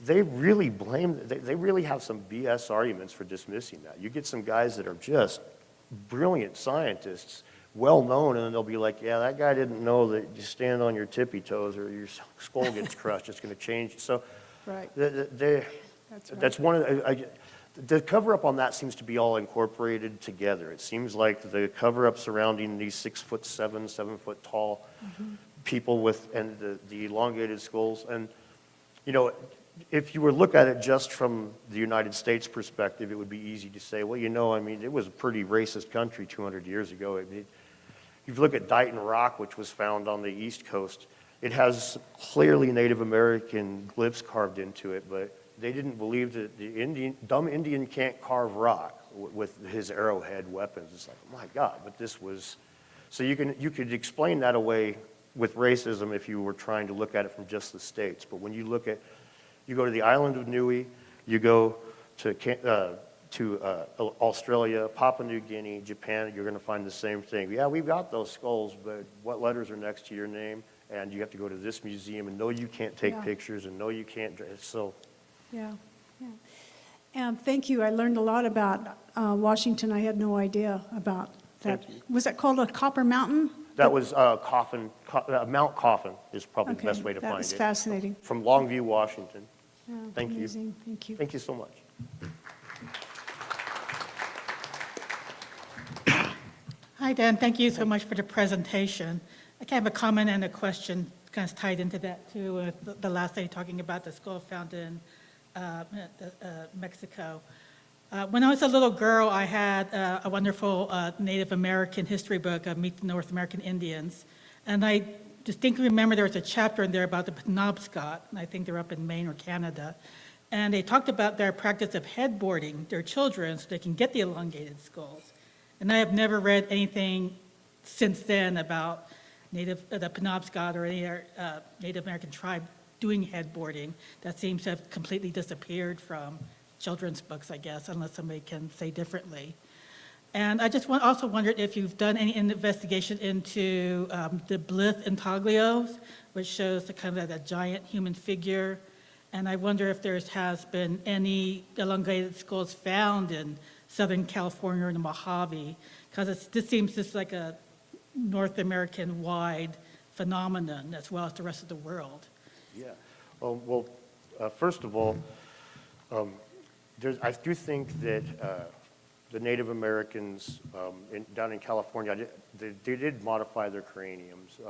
They really they really have some BS arguments for dismissing that. You get some guys that are just brilliant scientists, well known, and they'll be like, yeah, that guy didn't know that you stand on your tippy toes or your skull gets crushed, it's going to change. So Right. that's one of The cover-up on that seems to be all incorporated together. It seems like the cover-up surrounding these 6'7", 7 foot tall people and the elongated skulls. And, you know, if you were to look at it just from the United States perspective, it would be easy to say, well, you know, I mean, it was a pretty racist country 200 years ago. If you look at Dighton Rock, which was found on the East Coast, it has clearly Native American glyphs carved into it, but they didn't believe that the dumb Indian can't carve rock with his arrowhead weapons. It's like, oh my God, but this was, so you could explain that away with racism if you were trying to look at it from just the states. But when you look at, you go to the island of Niue, you go to Australia, Papua New Guinea, Japan, you're going to find the same thing. Yeah, we've got those skulls, but what letters are next to your name? And you have to go to this museum, and no, you can't take pictures, and no, you can't. So. Yeah, yeah. And thank you. I learned a lot about Washington. I had no idea about that. Was that called a Copper Mountain? That was Coffin, Mount Coffin is probably the best way to find it. That was fascinating. From Longview, Washington. Yeah, Thank amazing. you. Thank you. Thank you so much. Hi, Dan. Thank you so much for the presentation. I kind of have a comment and a question kind of tied into that too. The last day talking about the skull found in Mexico. When I was a little girl, I had a wonderful Native American history book, Meet the North American Indians. And I distinctly remember there was a chapter in there about the Penobscot, and I think they're up in Maine or Canada. And they talked about their practice of headboarding their children so they can get the elongated skulls. And I have never read anything since then about the Penobscot or any other Native American tribe doing headboarding. That seems to have completely disappeared from children's books, I guess, unless somebody can say differently. And I just also wondered if you've done any investigation into the Blyth intaglios, which shows the kind of that giant human figure. And I wonder if there has been any elongated skulls found in Southern California or the Mojave, because this seems just like a North American-wide phenomenon as well as the rest of the world. Yeah. Well, first of all, I do think that the Native Americans down in California, they did modify their craniums.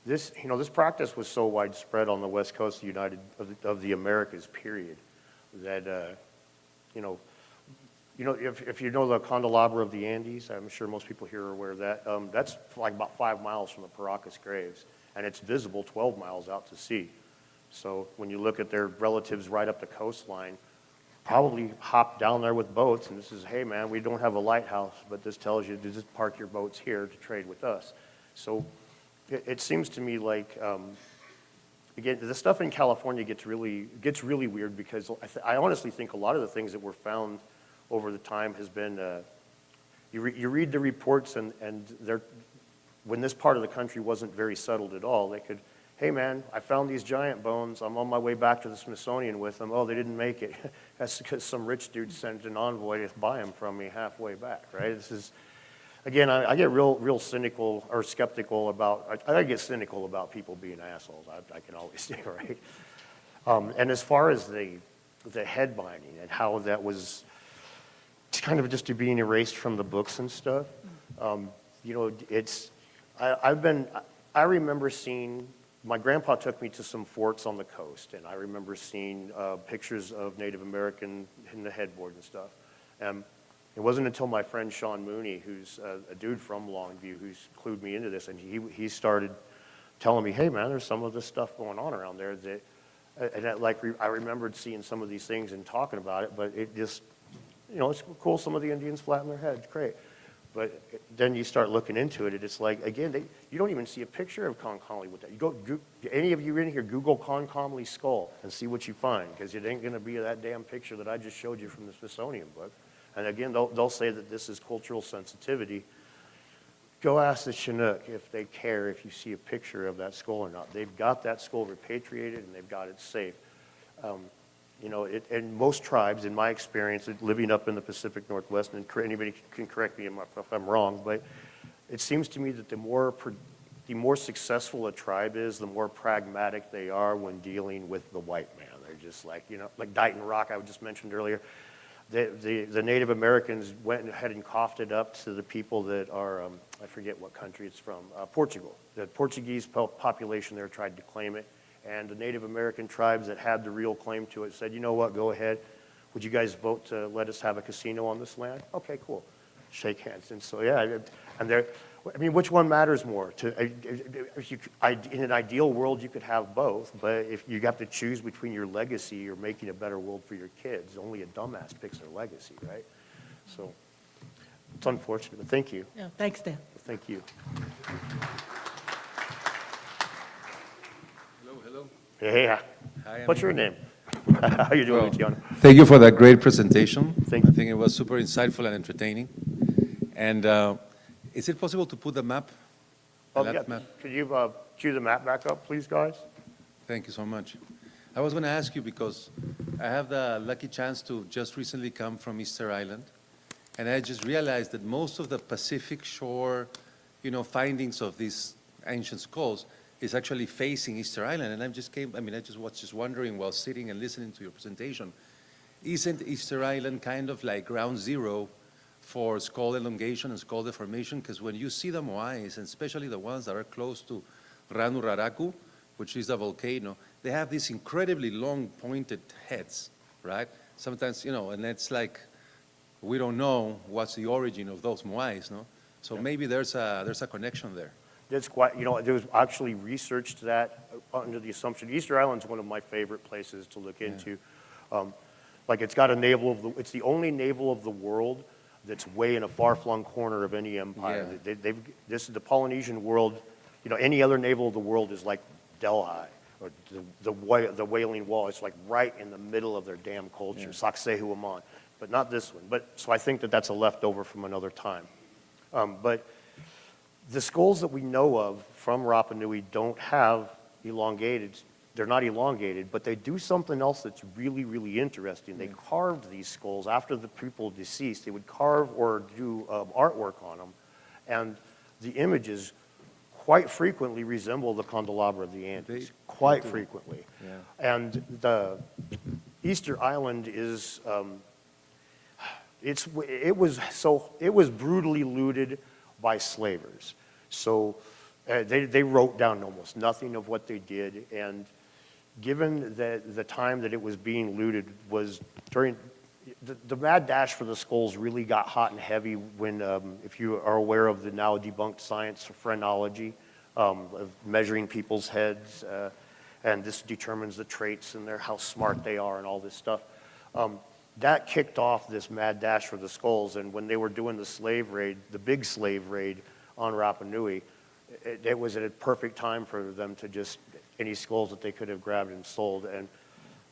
This practice was so widespread on the West Coast of the Americas, period, that if you know the candelabra of the Andes, I'm sure most people here are aware of that. That's like about 5 miles from the Paracas graves, and it's visible 12 miles out to sea. So when you look at their relatives right up the coastline, probably hop down there with boats, and this is, hey man, we don't have a lighthouse, but this tells you to just park your boats here to trade with us. So it seems to me like, again, the stuff in California gets really weird because I honestly think a lot of the things that were found over the time has been, you read the reports and when this part of the country wasn't very settled at all, they could, hey man, I found these giant bones, I'm on my way back to the Smithsonian with them, oh, they didn't make it. That's because some rich dude sent an envoy to buy them from me halfway back, right? This is, again, I get real cynical or skeptical about, I get cynical about people being assholes, I can always say, right? And as far as the head binding and how that was kind of just being erased from the books and stuff, I remember seeing, my grandpa took me to some forts on the coast, and I remember seeing pictures of Native American in the headboard and stuff. It wasn't until my friend Sean Mooney, who's a dude from Longview, who's clued me into this, and he started telling me, hey man, there's some of this stuff going on around there that, I remembered seeing some of these things and talking about it, but it just, it's cool, some of the Indians flatten their heads, great. But then you start looking into it, and it's like, again, you don't even see a picture of Comcomly with that. Any of you in here, Google Comcomly skull and see what you find, because it ain't going to be that damn picture that I just showed you from the Smithsonian book. And again, they'll say that this is cultural sensitivity. Go ask the Chinook if they care if you see a picture of that skull or not. They've got that skull repatriated, and they've got it safe. And most tribes, in my experience, living up in the Pacific Northwest, and anybody can correct me if I'm wrong, but it seems to me that the more successful a tribe is, the more pragmatic they are when dealing with the white man. They're just like, like Dighton Rock, I just mentioned earlier. the Native Americans went ahead and coughed it up to the people that are, I forget what country it's from, Portugal. The Portuguese population there tried to claim it, and the Native American tribes that had the real claim to it said, you know what, go ahead. Would you guys vote to let us have a casino on this land? Okay, cool. Shake hands. And so, yeah, and there, I mean, which one matters more? In an ideal world, you could have both, but if you have to choose between your legacy or making a better world for your kids, only a dumbass picks their legacy, right? So it's unfortunate, but thank you. Yeah, thanks, Dan. Thank you. Hello. Yeah. Hi, What's your name? How you doing, Tiana? Thank you for that great presentation. Thank you. I think it was super insightful and entertaining. And is it possible to put the map? Oh, the yeah. left map? Could you cue the map back up, please, guys? Thank you so much. I was going to ask you because I have the lucky chance to just recently come from Easter Island, and I just realized that most of the Pacific shore, findings of these ancient skulls is actually facing Easter Island. And I was just wondering while sitting and listening to your presentation, isn't Easter Island kind of like ground zero for skull elongation and skull deformation? Because when you see the moais, and especially the ones that are close to Ranu Raraku, which is a volcano, they have these incredibly long pointed heads, right? Sometimes, and it's like, we don't know what's the origin of those moais, no? So maybe there's a connection there. That's quite, there was actually research to that under the assumption. Easter Island's one of my favorite places to look into. Like it's got a navel it's the only navel of the world that's way in a far-flung corner of any empire. Yeah. This is the Polynesian world. Any other navel of the world is like Delhi or the Wailing Wall. It's like right in the middle of their damn culture, Saksehu Aman, but not this one. So I think that that's a leftover from another time. But the skulls that we know of from Rapa Nui don't have elongated. They're not elongated, but they do something else that's really, really interesting. They carved these skulls after the people deceased. They would carve or do artwork on them, and the images quite frequently resemble the candelabra of the Andes, quite frequently. Yeah. And the Easter Island is, it was brutally looted by slavers. So they wrote down almost nothing of what they did, and given that the time that it was being looted was during the mad dash for the skulls really got hot and heavy when, if you are aware of the now debunked science of phrenology, of measuring people's heads, and this determines the traits and how smart they are and all this stuff. That kicked off this mad dash for the skulls, and when they were doing the slave raid, the big slave raid on Rapa Nui, it was at a perfect time for them to just, any skulls that they could have grabbed and sold. And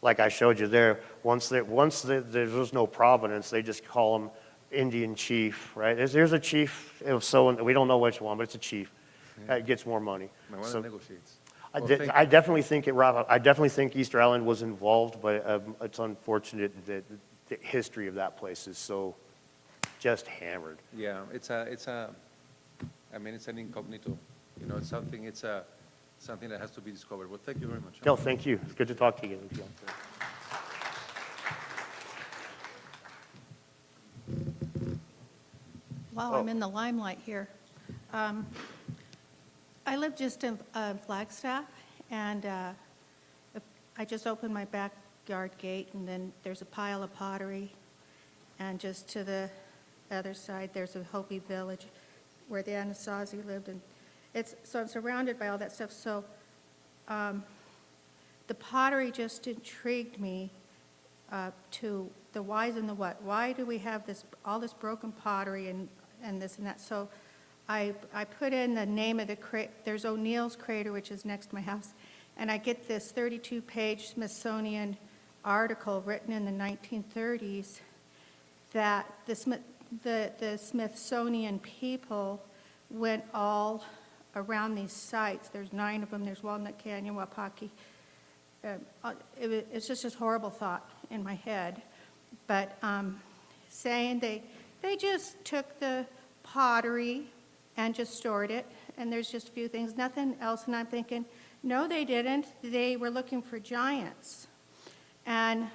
like I showed you there, once there was no provenance, they just call them Indian chief, right? There's a chief, we don't know which one, but it's a chief. It gets more money. So negotiates. I definitely think Easter Island was involved, but it's unfortunate that the history of that place is so just hammered. Yeah, it's an incognito. It's something that has to be discovered. Well, thank you very much. No, thank you. It's good to talk to you. Wow, I'm in the limelight here. I live just in Flagstaff, and I just opened my backyard gate, and then there's a pile of pottery, and just to the other side, there's a Hopi village where the Anasazi lived, and so I'm surrounded by all that stuff. So the pottery just intrigued me to the whys and the what. Why do we have all this broken pottery and this and that? So I put in the name of the crater. There's O'Neill's crater, which is next to my house, and I get this 32-page Smithsonian article written in the 1930s that the Smithsonian people went all around these sites. There's 9 of them. There's Walnut Canyon, Wapaki. It's just a horrible thought in my head. But saying they just took the pottery and just stored it, and there's just a few things, nothing else. And I'm thinking, no, they didn't. They were looking for giants. And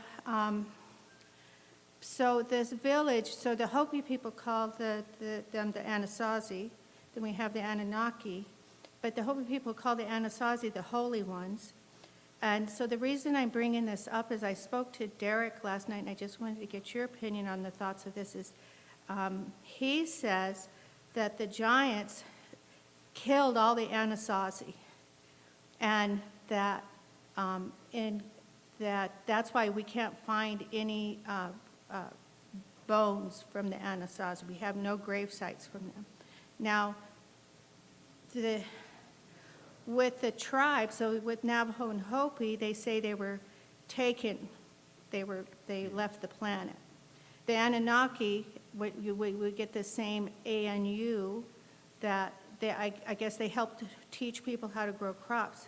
So this village, so the Hopi people call them the Anasazi, then we have the Anunnaki, but the Hopi people call the Anasazi the Holy Ones. And so the reason I'm bringing this up is I spoke to Derek last night, and I just wanted to get your opinion on the thoughts of this. Is he says that the giants killed all the Anasazi, and that that's why we can't find any bones from the Anasazi. We have no grave sites from them. Now, with the tribe, so with Navajo and Hopi, they say they were taken, they left the planet. The Anunnaki, we get the same ANU that I guess they helped teach people how to grow crops.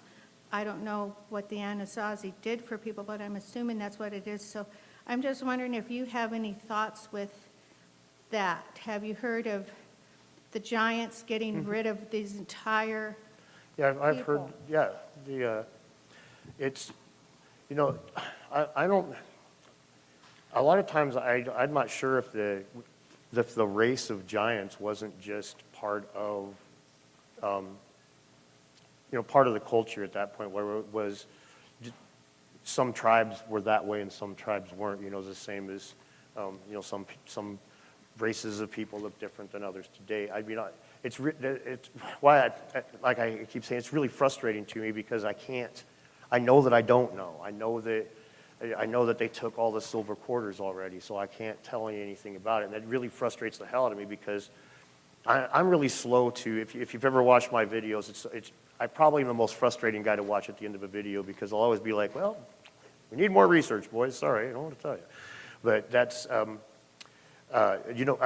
I don't know what the Anasazi did for people, but I'm assuming that's what it is. So I'm just wondering if you have any thoughts with that. Have you heard of the giants getting rid of these entire Yeah, I've heard, people? yeah, it's, you know, I don't, a lot of times I'm not sure if the race of giants wasn't just part of, you know, part of the culture at that point, where it was, some tribes were that way and some tribes weren't, you know, the same as, you know, some races of people look different than others today. I mean, it's why like I keep saying, it's really frustrating to me because I know that I don't know. I know that they took all the silver quarters already, so I can't tell you anything about it. And that really frustrates the hell out of me because I'm really slow to, if you've ever watched my videos, I'm probably the most frustrating guy to watch at the end of a video because I'll always be like, well, we need more research, boys. Sorry, I don't want to tell you. But that's, you know,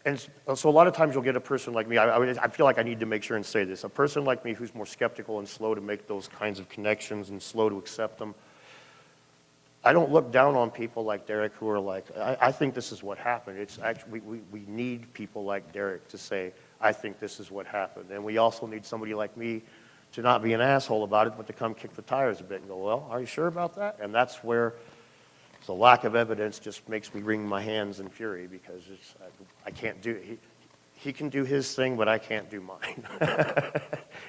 and so a lot of times you'll get a person like me, I feel like I need to make sure and say this, a person like me who's more skeptical and slow to make those kinds of connections and slow to accept them. I don't look down on people like Derek who are like, I think this is what happened. It's actually, we need people like Derek to say, I think this is what happened. And we also need somebody like me to not be an asshole about it, but to come kick the tires a bit and go, well, are you sure about that? And that's where the lack of evidence just makes me wring my hands in fury because I can't do it. He can do his thing, but I can't do mine,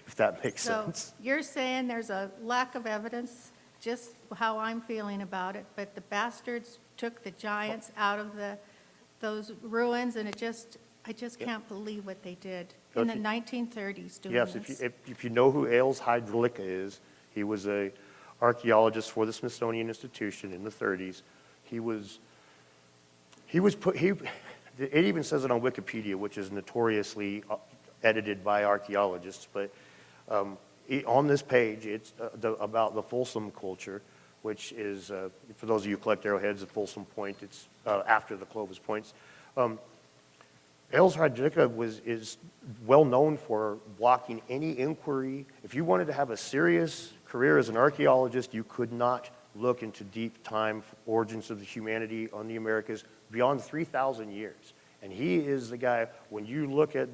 if that makes sense. So you're saying there's a lack of evidence, just how I'm feeling about it, but the bastards took the giants out of those ruins, and I just can't believe what they did in the 1930s doing Yes, this. if you know who Ailes Hydrilica is, he was a archaeologist for the Smithsonian Institution in the 30s. It even says it on Wikipedia, which is notoriously edited by archaeologists, but on this page, it's about the Folsom culture, which is, for those of you who collect arrowheads, the Folsom Point, it's after the Clovis Points. Ailes Hydrilica is well known for blocking any inquiry. If you wanted to have a serious career as an archaeologist, you could not look into deep time origins of the humanity on the Americas beyond 3,000 years. And he is the guy, when you look at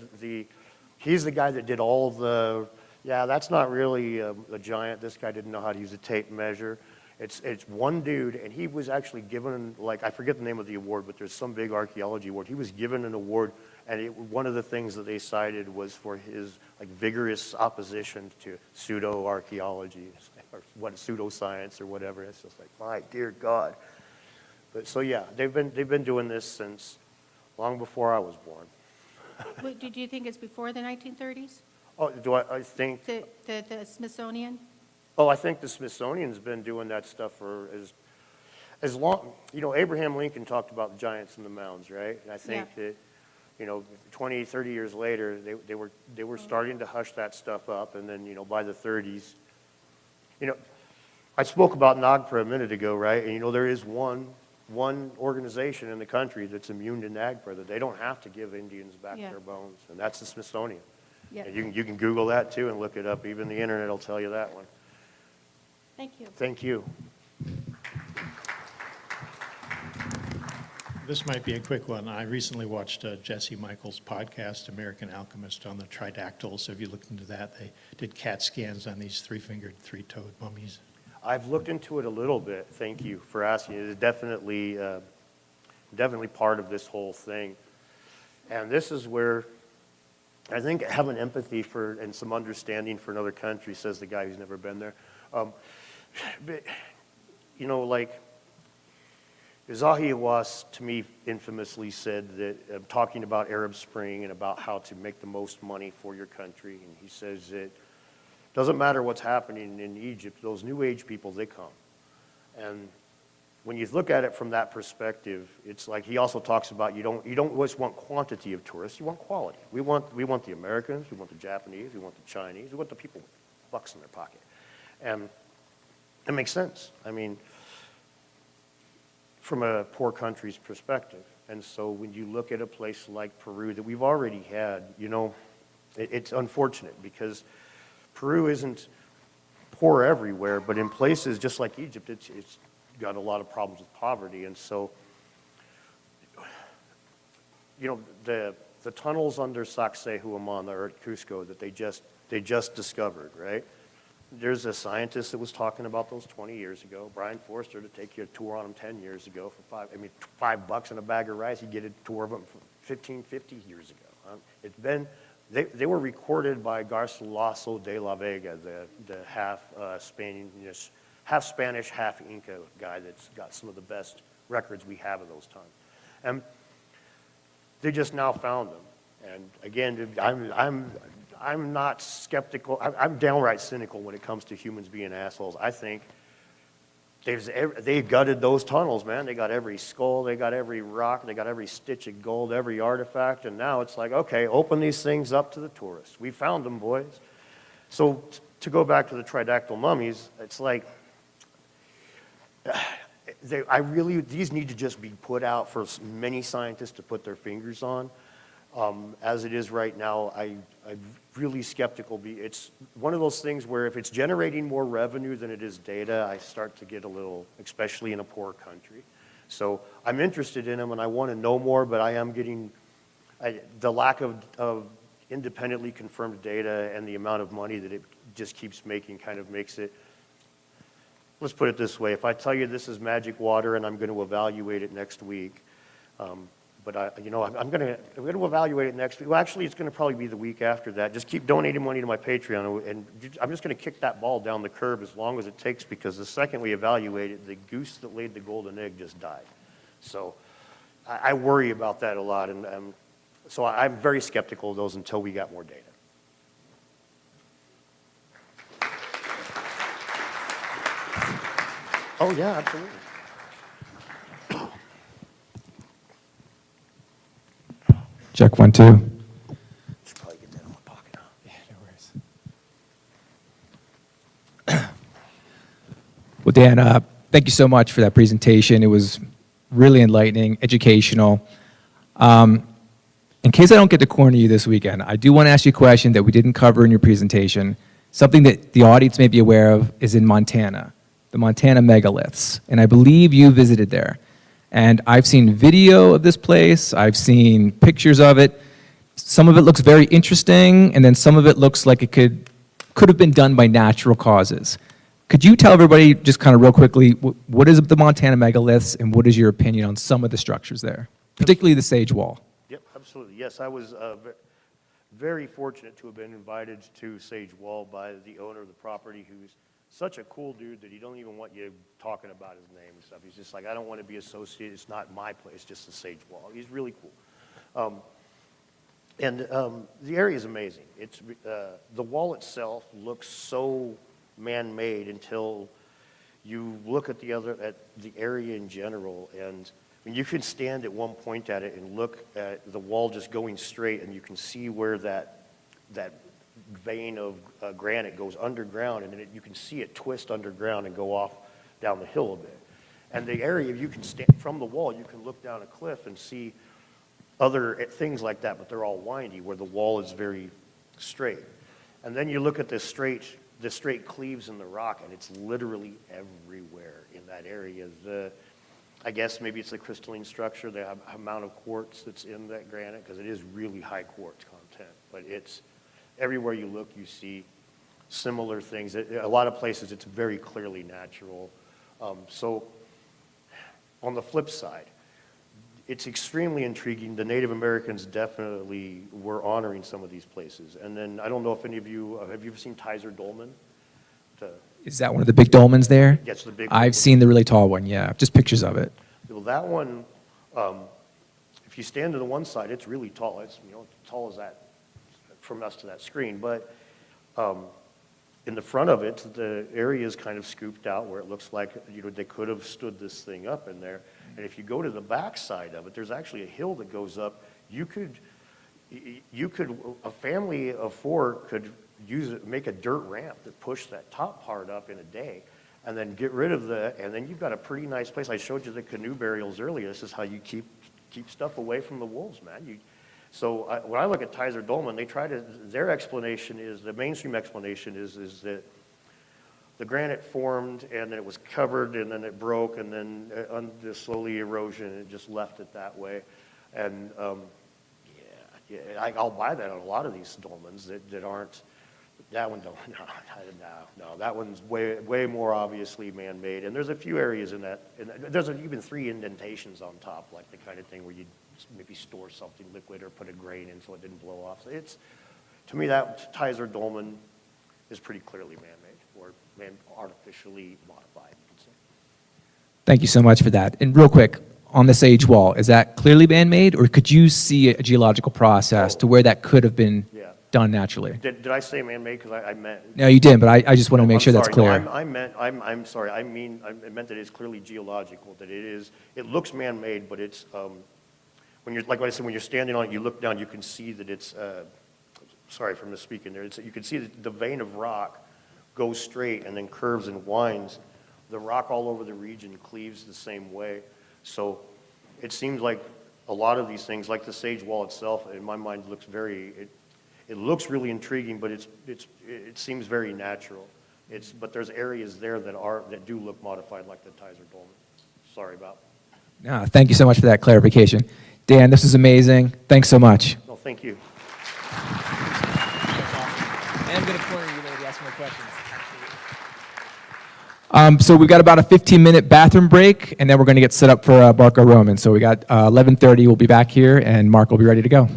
he's the guy that did all of the, yeah, that's not really a giant. This guy didn't know how to use a tape measure. It's one dude, and he was actually given, like, I forget the name of the award, but there's some big archaeology award. He was given an award, and one of the things that they cited was for his, like, vigorous opposition to pseudo-archaeology, or pseudoscience or whatever. It's just like, my dear God. But so, yeah, they've been doing this since long before I was born. Did you think it's before the 1930s? Oh, I think... The Smithsonian? Oh, I think the Smithsonian's been doing that stuff for as long, you know, Abraham Lincoln talked about the giants and the mounds, right? And I think that, you know, 20, 30 years later, they were starting to hush that stuff up, and then, you know, by the 30s, you know, I spoke about NAGPRA a minute ago, right? And, you know, there is one organization in the country that's immune to NAGPRA, that they don't have to give Indians back their bones, and that's the Smithsonian. Yeah. And you can Google that, too, and look it up. Even the internet will tell you that one. Thank you. Thank you. This might be a quick one. I recently watched Jesse Michaels' podcast, American Alchemist, on the tridactyls. So if you looked into that, they did CAT scans on these three-fingered, three-toed mummies. I've looked into it a little bit. Thank you for asking. It definitely definitely part of this whole thing. And this is where I think having empathy for and some understanding for another country, says the guy who's never been there. But, you know, like Zahi Hawass, to me, infamously said that, talking about Arab Spring and about how to make the most money for your country, and he says that doesn't matter what's happening in Egypt, those New Age people, they come. And when you look at it from that perspective, it's like he also talks about you don't always want quantity of tourists, you want quality. We want the Americans, we want the Japanese, we want the Chinese, we want the people with bucks in their pocket. And it makes sense. I mean, from a poor country's perspective. And so when you look at a place like Peru that we've already had, you know, it's unfortunate because Peru isn't poor everywhere, but in places just like Egypt, it's got a lot of problems with poverty. And so, you know, the tunnels under Sacsayhuaman or at Cusco that they just discovered, right? There's a scientist that was talking about those 20 years ago, Brian Forster, to take you a tour on them 10 years ago for $5 and a bag of rice. You get a tour of them 15, 50 years ago. It's been, they were recorded by Garcilaso de la Vega, the half Spanish, half Inca guy that's got some of the best records we have of those times. And they just now found them. And again, I'm not skeptical. I'm downright cynical when it comes to humans being assholes. I think they gutted those tunnels, man. They got every skull, they got every rock, they got every stitch of gold, every artifact, and now it's like, okay, open these things up to the tourists. We found them, boys. So to go back to the tridactyl mummies, it's like, these need to just be put out for many scientists to put their fingers on. As it is right now, I'm really skeptical. It's one of those things where if it's generating more revenue than it is data, I start to get a little, especially in a poor country. So I'm interested in them and I want to know more, but I am getting, the lack of independently confirmed data and the amount of money that it just keeps making kind of makes it, let's put it this way, if I tell you this is magic water and I'm going to evaluate it next week, but I'm going to evaluate it next week. Well, actually, it's going to probably be the week after that. Just keep donating money to my Patreon, and I'm just going to kick that ball down the curb as long as it takes, because the second we evaluate it, the goose that laid the golden egg just died. So I worry about that a lot, and so I'm very skeptical of those until we got more data. Oh, yeah, absolutely. Check 1, 2. Should probably get that in my pocket, huh? Yeah, no worries. Well, Dan, thank you so much for that presentation. It was really enlightening, educational. In case I don't get to corner you this weekend, I do want to ask you a question that we didn't cover in your presentation. Something that the audience may be aware of is in Montana, the Montana megaliths. And I believe you visited there. And I've seen video of this place, I've seen pictures of it. Some of it looks very interesting, and then some of it looks like it could have been done by natural causes. Could you tell everybody, just kind of real quickly, what is the Montana megaliths, and what is your opinion on some of the structures there, particularly the Sage Wall? Yep, absolutely. Yes, I was very fortunate to have been invited to Sage Wall by the owner of the property, who's such a cool dude that he don't even want you talking about his name and stuff. He's just like, I don't want to be associated. It's not my place, it's just the Sage Wall. He's really cool. The area is amazing. It's the wall itself looks so man-made until you look at the area in general. And I mean, you can stand at one point at it and look at the wall just going straight, and you can see where that vein of granite goes underground, and then you can see it twist underground and go off down the hill a bit. And the area, you can stand from the wall, you can look down a cliff and see other things like that, but they're all windy, where the wall is very straight. And then you look at the straight cleaves in the rock, and it's literally everywhere in that area. I guess maybe it's the crystalline structure, the amount of quartz that's in that granite, because it is really high quartz content, but it's everywhere you look, you see similar things. A lot of places, it's very clearly natural. So on the flip side, it's extremely intriguing. The Native Americans definitely were honoring some of these places. And then, I don't know if any of you, have you ever seen Kaiser Dolmen? Is that one of the big dolmens there? Yes, the big I've one. seen the really tall one, yeah, just pictures of it. Well, that one, if you stand to the one side, it's really tall. It's, you know, as tall as that, from us to that screen. But in the front of it, the area is kind of scooped out where it looks like, you know, they could have stood this thing up in there. And if you go to the back side of it, there's actually a hill that goes up. You could, a family of 4 could use it, make a dirt ramp that push that top part up in a day, and then get rid of and then you've got a pretty nice place. I showed you the canoe burials earlier. This is how you keep stuff away from the wolves, man. When I look at Kaiser Dolmen, their explanation is, the mainstream explanation is that the granite formed and then it was covered and then it broke and then under slowly erosion and it just left it that way. And I'll buy that on a lot of these dolmens that aren't. That one don't. No. That one's way more obviously man-made. And there's a few areas in that. And there's even 3 indentations on top, like the kind of thing where you maybe store something liquid or put a grain in so it didn't blow off. So to me, that Kaiser Dolmen is pretty clearly man-made or artificially modified. Thank you so much for that. And real quick, on the Sage Wall, is that clearly man-made, or could you see a geological process to where that could have been done naturally? Did I say man-made? Because I meant. No, you didn't, but I just want to make sure that's clear. I'm sorry. I meant that it's clearly geological. That it looks man-made, but it's when you're, like I said, when you're standing on it, you look down, you can see that it's. Sorry for misspeaking there. You can see that the vein of rock goes straight and then curves and winds. The rock all over the region cleaves the same way. So it seems like a lot of these things, like the Sage Wall itself, in my mind, looks it looks really intriguing, but it seems very natural. But there's areas there that do look modified, like the Kaiser Dolmen. Sorry about. No, thank you so much for that clarification. Dan, this is amazing. Thanks so much. No, thank you. And I'm going to corner you later to ask more questions. So we've got about a 15-minute bathroom break, and then we're going to get set up for Barco Roman. So we got 11:30. We'll be back here, and Mark will be ready to go.